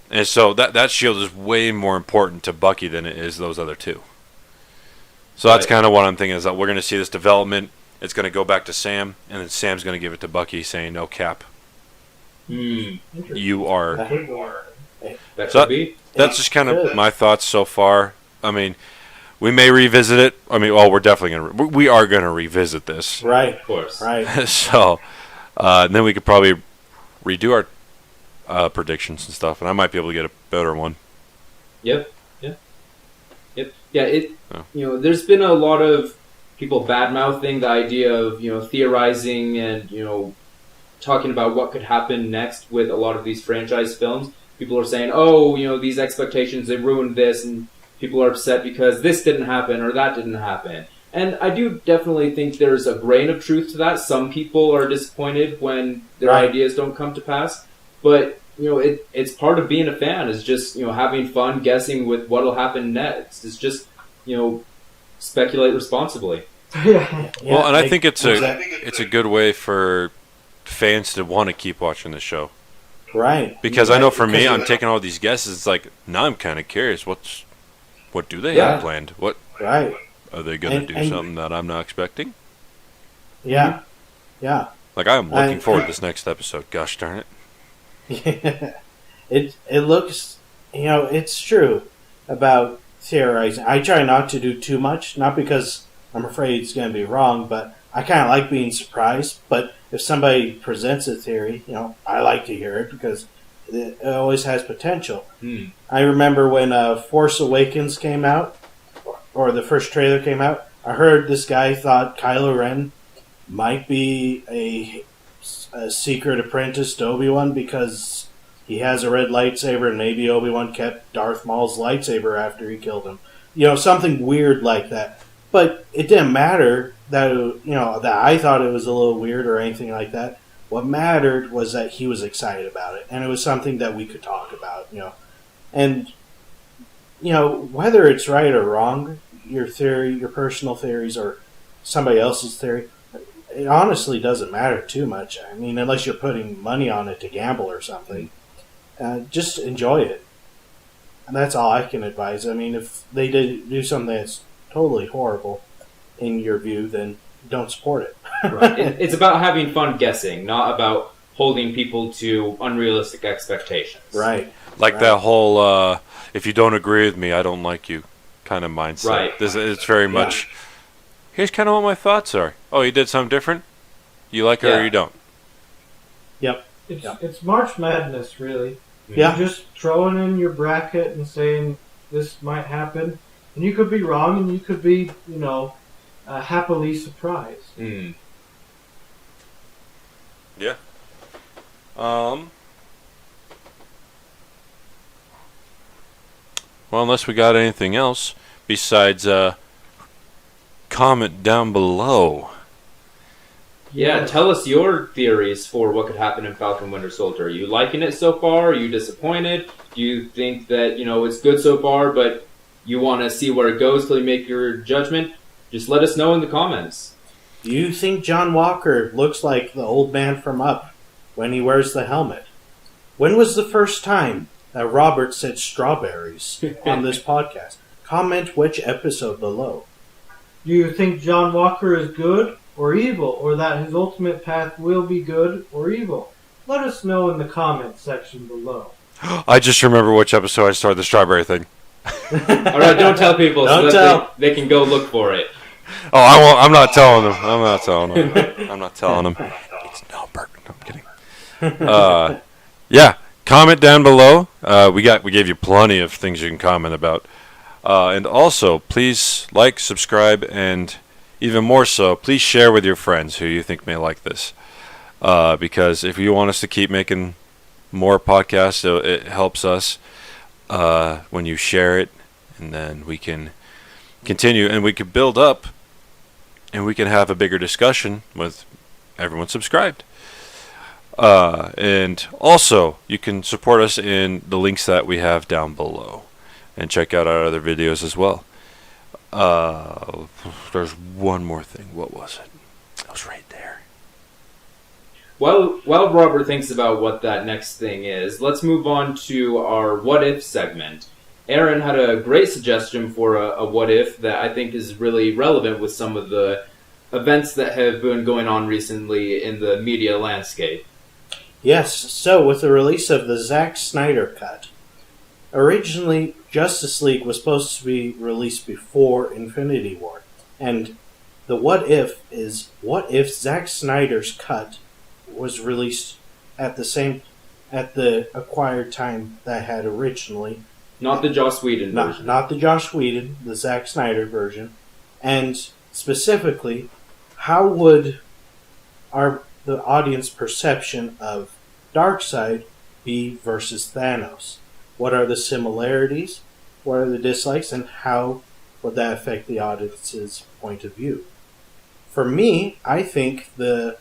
And so that shield is way more important to Bucky than it is those other two. So that's kind of what I'm thinking, is that we're going to see this development. It's going to go back to Sam, and then Sam's going to give it to Bucky, saying, no, Cap. You are... That could be. That's just kind of my thoughts so far. We may revisit it. We're definitely going to... We are going to revisit this. Right. Of course. Right. So, then we could probably redo predictions and stuff, and I might be able to get a better one. Yep. Yeah, Oh. there's been a lot of people bad-mouthing the idea of, theorizing and, talking about what could happen next with a lot of these franchise films. People are saying, these expectations, they ruined this, and people are upset because this didn't happen or that didn't happen. And I do definitely think there's a grain of truth to that. Some people are disappointed when their ideas don't come to pass. But, it's part of being a fan, is just, having fun guessing with what'll happen next. It's just, speculate responsibly. Yeah. Well, and I think it's a good way for fans to want to keep watching the show. Right. Because I know for me, I'm taking all these guesses. It's like, now I'm kind of curious. What do they have planned? What Right. are they going to do? Something that I'm not expecting? Yeah. Yeah. Like, I'm looking forward to this next episode. Gosh darn it. It looks, it's true about theorizing. I try not to do too much, not because I'm afraid it's going to be wrong, but I kind of like being surprised. But if somebody presents a theory, I like to hear it because it always has potential. I remember when Force Awakens came out, or the first trailer came out, I heard this guy thought Kylo Ren might be a secret apprentice to Obi-Wan because he has a red lightsaber and maybe Obi-Wan kept Darth Maul's lightsaber after he killed him. Something weird like that. But it didn't matter that, that I thought it was a little weird or anything like that. What mattered was that he was excited about it, and it was something that we could talk about, And, whether it's right or wrong, your theory, your personal theories, or somebody else's theory, it honestly doesn't matter too much. I mean, unless you're putting money on it to gamble or something. Just enjoy it. And that's all I can advise. I mean, if they did do something that's totally horrible in your view, then don't support it. Right. It's about having fun guessing, not about holding people to unrealistic expectations. Right. Like that whole, if you don't agree with me, I don't like you kind of mindset. Right. It's very much, here's kind of what my thoughts are. Oh, you did something different? You like it or you don't? Yep. It's March Madness, really. Yeah. You're just throwing in your bracket and saying this might happen. And you could be wrong, and you could be, happily surprised. Yeah. Well, unless we got anything else besides comment down below. Yeah, tell us your theories for what could happen in Falcon Winter Soldier. Are you liking it so far? Are you disappointed? Do you think that, it's good so far, but you want to see where it goes till you make your judgment? Just let us know in the comments. Do you think John Walker looks like the old man from Up when he wears the helmet? When was the first time that Robert said strawberries on this podcast? Comment which episode below. Do you think John Walker is good or evil, or that his ultimate path will be good or evil? Let us know in the comments section below. I just remember which episode I started the strawberry thing. Alright, don't tell people Don't so tell. that they can go look for it. Oh, I won't. I'm not telling them. I'm not telling them. No, Bert. No, I'm kidding. Yeah, comment down below. We gave you plenty of things you can comment about, and also please like, subscribe, and even more so, please share with your friends who you think may like this. Because if you want us to keep making more podcasts, it helps us when you share it, and then we can continue and we can build up, and we can have a bigger discussion with everyone subscribed. And also, you can support us in the links that we have down below, and check out our other videos as well. There's one more thing. What was it? It was right there. While Robert thinks about what that next thing is, let's move on to our What If segment. Aaron had a great suggestion for a what if that I think is really relevant with some of the events that have been going on recently in the media landscape. Yes, so with the release of the Zack Snyder cut, originally Justice League was supposed to be released before Infinity War. And the what if is, what if Zack Snyder's cut was released at the same at the acquired time that I had originally. Not the Joss Whedon version. Not the Josh Whedon, the Zack Snyder version. And specifically, how would the audience perception of Darkseid be versus Thanos? What are the similarities? What are the dislikes? And how would that affect the audience's point of view? For me, I think the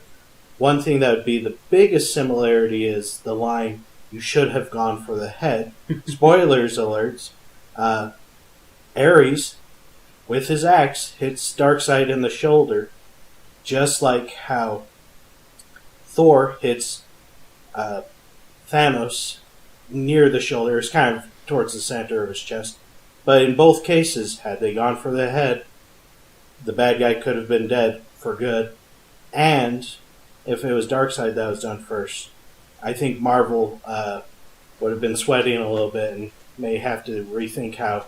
one thing that would be the biggest similarity is the line, "You should have gone for the head." Spoilers alerts. Ares, with his axe, hits Darkseid in the shoulder, just like how Thor hits Thanos near the shoulder. It's kind of towards the center of his chest. But in both cases, had they gone for the head, the bad guy could have been dead for good. And if it was Darkseid that was done first, I think Marvel would have been sweating a little bit and may have to rethink how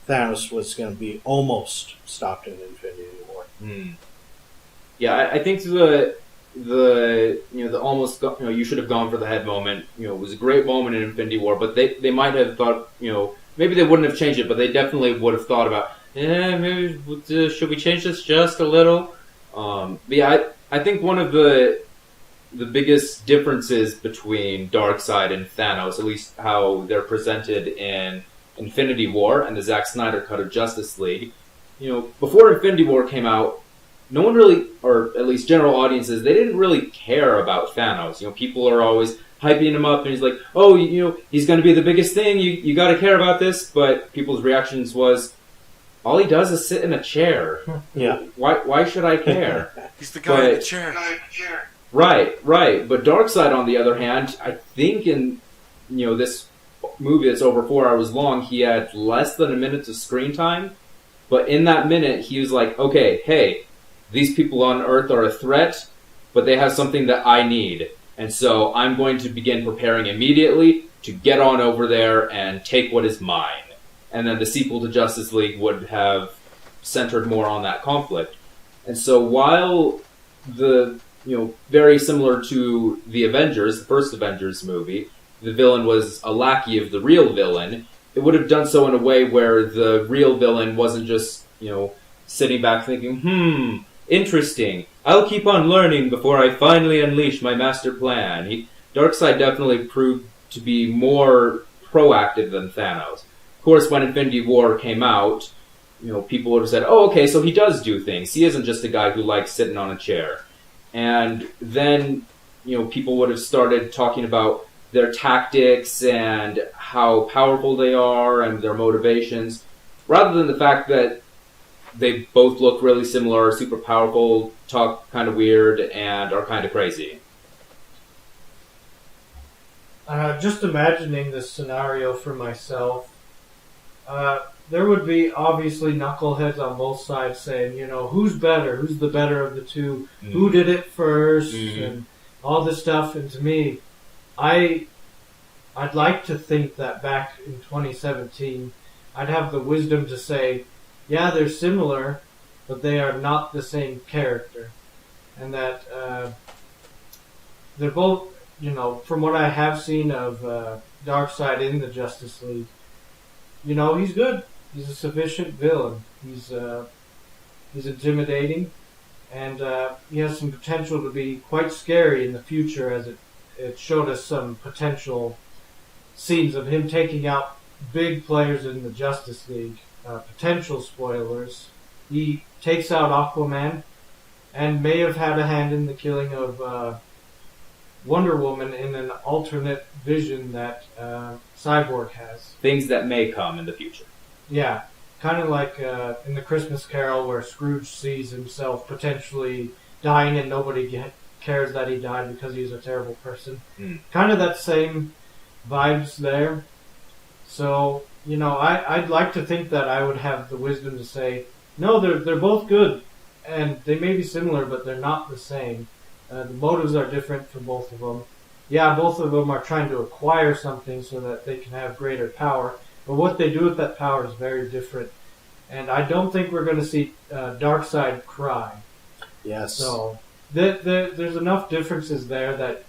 Thanos was going to be almost stopped in Infinity War. Yeah, I think the almost you should have gone for the head moment. Was a great moment in Infinity War, but they might have thought maybe they wouldn't have changed it, but they definitely would have thought about maybe should we change this just a little. But yeah, I think one of the biggest differences between Darkseid and Thanos, at least how they're presented in Infinity War and the Zack Snyder cut of Justice League, before Infinity War came out, no one really, or at least general audiences, they didn't really care about Thanos. People are always hyping him up, and he's like, oh, he's going to be the biggest thing, you got to care about this, but people's reactions was, all he does is sit in a chair. Yeah. Why should I care? He's the guy in the chair. Right. But Darkseid, on the other hand, I think in this movie that's over 4 hours long, he had less than a minute of screen time. But in that minute, he was like, okay, hey, these people on Earth are a threat, but they have something that I need. And so I'm going to begin preparing immediately to get on over there and take what is mine. And then the sequel to Justice League would have centered more on that conflict. And so while very similar to the Avengers, the first Avengers movie, the villain was a lackey of the real villain, it would have done so in a way where the real villain wasn't just, sitting back thinking, interesting, I'll keep on learning before I finally unleash my master plan. Darkseid definitely proved to be more proactive than Thanos. Of course, when Infinity War came out, people would have said, oh, okay, so he does do things. He isn't just a guy who likes sitting on a chair. And then, people would have started talking about their tactics and how powerful they are and their motivations, rather than the fact that they both look really similar, are super powerful, talk kind of weird, and are kind of crazy. Just imagining this scenario for myself, there would be obviously knuckleheads on both sides saying, who's better? Who's the better of the two? Who did it first? And all this stuff. And to me, I'd like to think that back in 2017, I'd have the wisdom to say, yeah, they're similar, but they are not the same character. And that they're both, from what I have seen of Darkseid in the Justice League, he's good. He's a sufficient villain. He's intimidating, and he has some potential to be quite scary in the future, as it showed us some potential scenes of him taking out big players in the Justice League. Potential spoilers. He takes out Aquaman and may have had a hand in the killing of Wonder Woman in an alternate vision that Cyborg has. Things that may come in the future. Yeah, kind of like in the Christmas Carol where Scrooge sees himself potentially dying and nobody cares that he died because he's a terrible person. Kind of that same vibes there. So, I'd like to think that I would have the wisdom to say, no, they're both good, and they may be similar, but they're not the same. The motives are different for both of them. Yeah, both of them are trying to acquire something so that they can have greater power, but what they do with that power is very different. And I don't think we're going to see Darkseid cry. Yes. So there's enough differences there that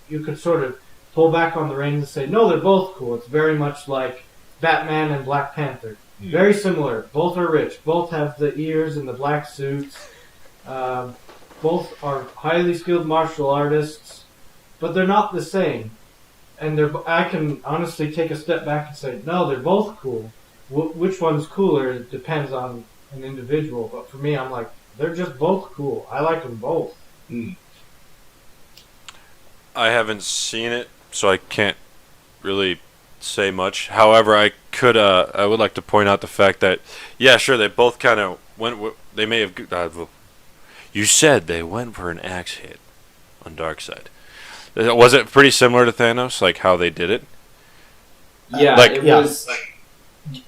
you could sort of pull back on the reins and say, no, they're both cool. It's very much like Batman and Black Panther. Very similar. Both are rich. Both have the ears and the black suits. Both are highly skilled martial artists, but they're not the same. And I can honestly take a step back and say, no, they're both cool. Which one's cooler depends on an individual. But for me, I'm like, they're just both cool. I like them both. I haven't seen it, so I can't really say much. However, I would like to point out the fact that, yeah, sure, they both kind of went. They may have. You said they went for an axe hit on Darkseid. Was it pretty similar to Thanos, like how they did it? Yeah, Like- it Yeah. was.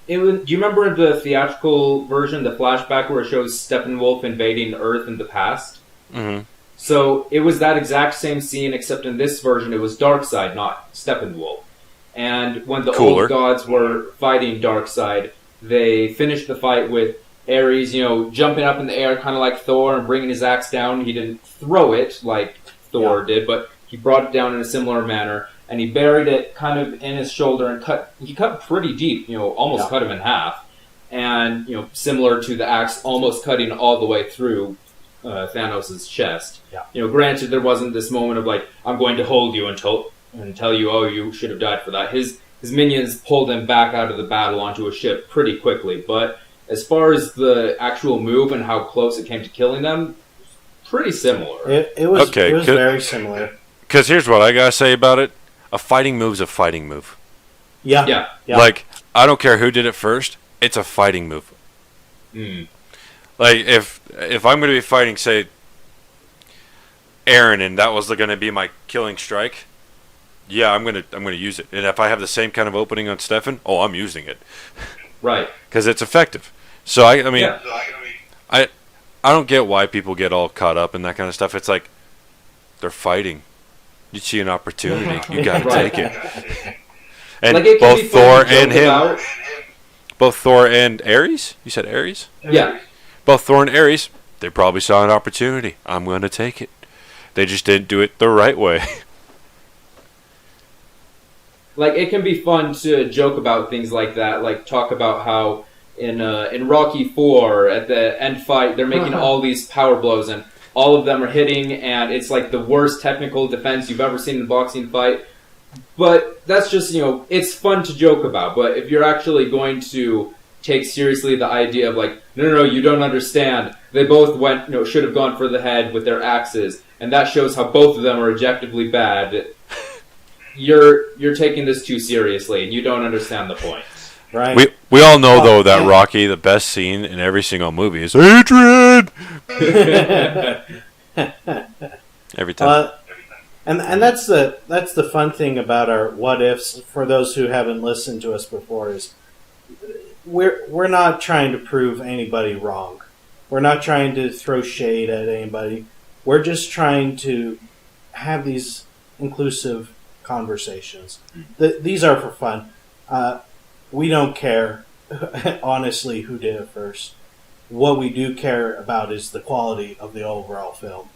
It was. Do you remember in the theatrical version, the flashback where it shows Steppenwolf invading Earth in the past? Mm-hmm. So it was that exact same scene, except in this version, it was Darkseid, not Steppenwolf. And when the Cooler. old gods were fighting Darkseid, they finished the fight with Ares, jumping up in the air, kind of like Thor, and bringing his axe down. He didn't throw it like Thor did, but he brought it down in a similar manner, and he buried it kind of in his shoulder and He cut pretty deep, almost cut him in half, and similar to the axe, almost cutting all the way through Thanos' chest. Yeah. Granted, there wasn't this moment of like, I'm going to hold you and tell you, oh, you should have died for that. His minions pulled him back out of the battle onto a ship pretty quickly, but as far as the actual move and how close it came to killing them, pretty similar. It was Okay, very similar. Because here's what I gotta say about it: a fighting move's a fighting move. Yeah. Like, I don't care who did it first; it's a fighting move. Like, if I'm gonna be fighting, say, Aaron, and that was gonna be my killing strike, yeah, I'm gonna use it. And if I have the same kind of opening on Stefan, I'm using it. Right. Because it's effective. So I mean, Yeah. I don't get why people get all caught up in that kind of stuff. It's like they're fighting. You see an opportunity, you gotta Right. take it. And Like, it can be both fun Thor to joke and him, about. both Thor and Ares. You said Ares? Yeah. Both Thor and Ares. They probably saw an opportunity. I'm going to take it. They just didn't do it the right way. Like, it can be fun to joke about things like that, like talk about how in Rocky 4 at the end fight they're making all these power blows and all of them are hitting and it's like the worst technical defense you've ever seen in a boxing fight. But that's just, it's fun to joke about. But if you're actually going to take seriously the idea of like, no, you don't understand. They both went, should have gone for the head with their axes, and that shows how both of them are objectively bad. You're taking this too seriously, and you don't understand the point. Right. We all know though that Rocky, the best scene in every single movie is hatred. Every time. And that's the fun thing about our what ifs. For those who haven't listened to us before, is we're not trying to prove anybody wrong. We're not trying to throw shade at anybody. We're just trying to have these inclusive conversations. These are for fun. We don't care, honestly, who did it first. What we do care about is the quality of the overall film.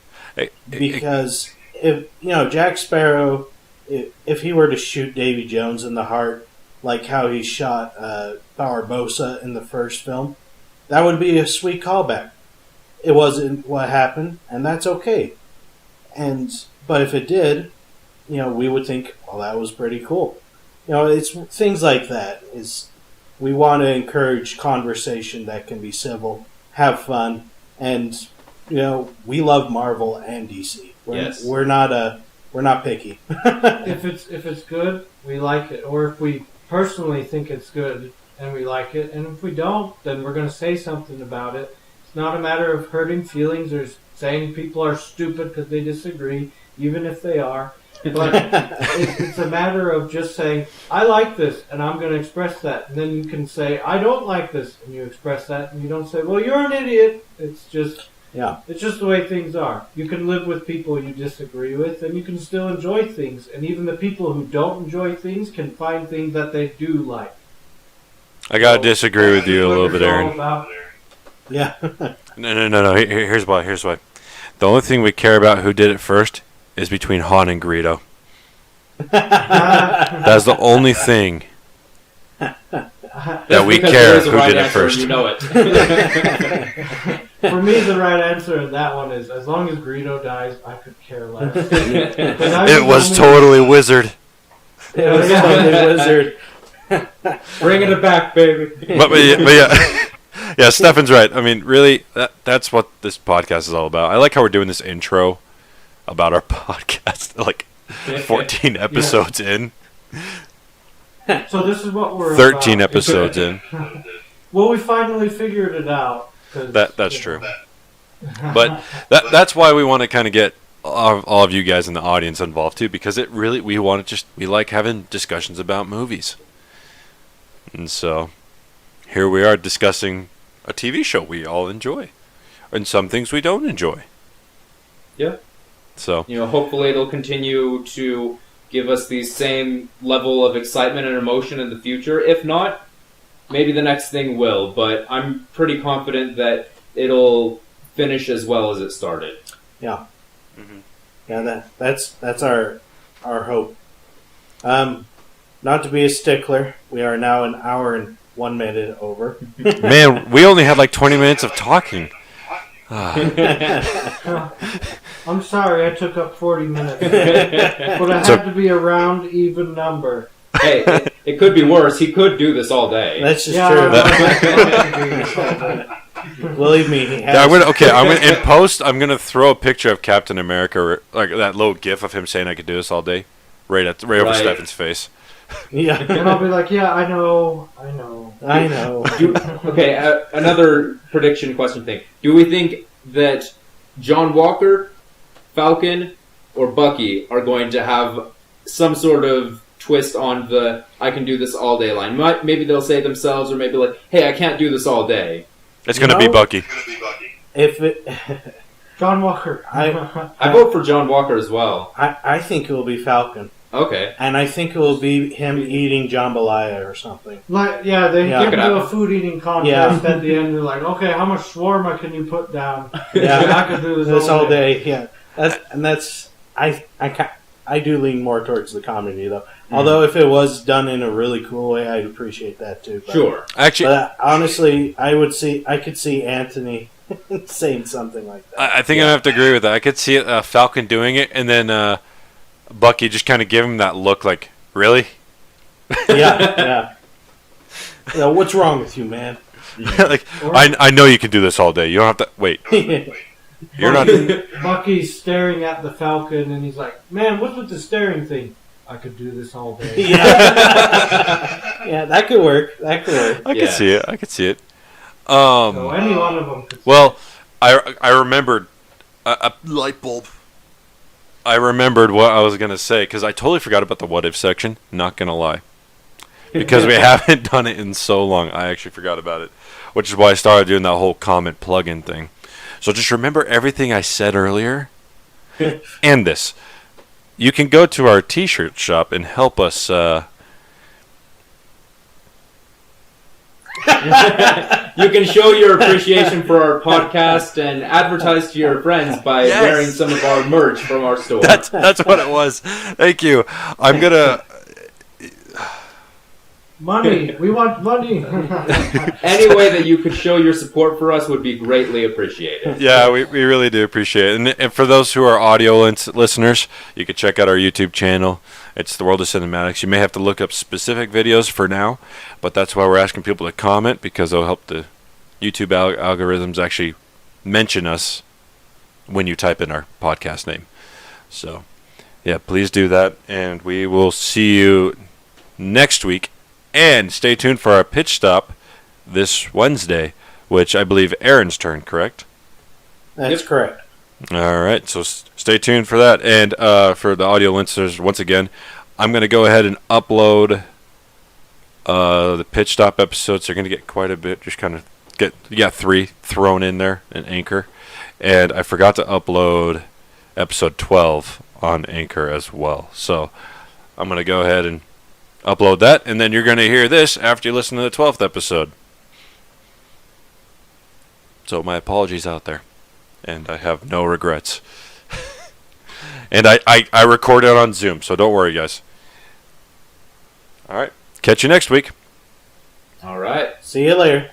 Because if Jack Sparrow, if he were to shoot Davy Jones in the heart, like how he shot Barbossa in the first film, that would be a sweet callback. It wasn't what happened, and that's okay. But if it did, we would think, well, that was pretty cool. It's things like that. We want to encourage conversation that can be civil, have fun, and we love Marvel and DC. We're not picky. If it's good, we like it. Or if we personally think it's good and we like it, and if we don't, then we're going to say something about it. It's not a matter of hurting feelings or saying people are stupid because they disagree, even if they are. But it's a matter of just saying, I like this, and I'm going to express that. And then you can say, I don't like this, and you express that, and you don't say, well, you're an idiot. It's just the way things are. You can live with people you disagree with, and you can still enjoy things. And even the people who don't enjoy things can find things that they do like. I gotta disagree with you a little bit, It's all Aaron. about- Yeah. No. Here's why. The only thing we care about who did it first is between Han and Greedo. That's the only thing that we Because care there is a who right did it answer, first. You know it. For me, the right answer in that one is, as long as Greedo dies, I could care less. It was totally Wizard. It was totally Wizard. Bringing it back, baby. But yeah, yeah, Stefan's right. I mean, really, that's what this podcast is all about. I like how we're doing this intro about our podcast, like 14 episodes in, So this is what we're 13 about. episodes in. Well, we finally figured it out. 'Cause, That's you true. know. But that's why we want to kind of get all of you guys in the audience involved too, because we like having discussions about movies. And so here we are discussing a TV show we all enjoy, and some things we don't enjoy. Yeah. So Hopefully it'll continue to give us the same level of excitement and emotion in the future. If not, maybe the next thing will. But I'm pretty confident that it'll finish as well as it started. Yeah. Mhm. Yeah, that's our hope. Not to be a stickler, we are now an hour and 1 minute over. man, we only had like 20 minutes of talking. I'm sorry, I took up 40 minutes. But it had to be a round, even number. Hey, it could be worse. He could do this all day. That's just Yeah, true. Believe me, he has. Yeah, I'm gonna in post. I'm gonna throw a picture of Captain America, like that little GIF of him saying I could do this all day, right over Right. Stefan's face. Yeah. And I'll be like, yeah, I know. I know. Okay, another prediction question thing. Do we think that John Walker, Falcon, or Bucky are going to have some sort of twist on the I can do this all day line? Maybe they'll say themselves, or maybe like, hey, I can't do this all day. It's gonna be No. Bucky. If it, John Walker. I vote for John Walker as well. I think it will be Falcon, Okay. and I think it will be him eating jambalaya or something. Like, yeah, they Yeah. get into a food eating contest Yeah. at the end. They're like, okay, how much shawarma can you put down? Yeah. I could do This all day. Yeah, I do lean more towards the comedy though. Although if it was done in a really cool way, I'd appreciate that too. But, Sure. Actually, But honestly, I could see Anthony saying something like that. I think I have to agree with that. I could see Falcon doing it, and then Bucky just kind of give him that look, like, really? Yeah. Yeah, what's wrong with you, man? Like, I know you can do this all day. You don't have to wait. You're not. Bucky's staring at the Falcon, and he's like, man, what's with the staring thing? I could do this all day. Yeah, that could work. I Yeah. could see it. I could see it. So any one of them could. Well, I remembered a light bulb. I remembered what I was gonna say because I totally forgot about the what if section. Not gonna lie, because we haven't done it in so long. I actually forgot about it, which is why I started doing that whole comment plug-in thing. So just remember everything I said earlier, and this. You can go to our T-shirt shop and help us. You can show your appreciation for our podcast and advertise to your friends by Yes. wearing some of our merch from our store. That's what it was. Thank you. I'm gonna. Money. We want money. Any way that you could show your support for us would be greatly appreciated. Yeah, we really do appreciate it. And for those who are audio listeners, you can check out our YouTube channel. It's The World of Cinematics. You may have to look up specific videos for now, but that's why we're asking people to comment, because it'll help the YouTube algorithms actually mention us when you type in our podcast name. So, yeah, please do that, and we will see you next week. And stay tuned for our pitch stop this Wednesday, which I believe Aaron's turn, correct? That's Yep. correct. All right, so stay tuned for that. And for the audio listeners, once again, I'm going to go ahead and upload the pitch stop episodes. They're going to get quite a bit. Just kind of get 3 thrown in there in Anchor. And I forgot to upload episode 12 on Anchor as well. So I'm going to go ahead and upload that, and then you're going to hear this after you listen to the 12th episode. So my apologies out there, and I have no regrets. And I record it on Zoom, so don't worry, guys. All right. Catch you next week. All right. See you later.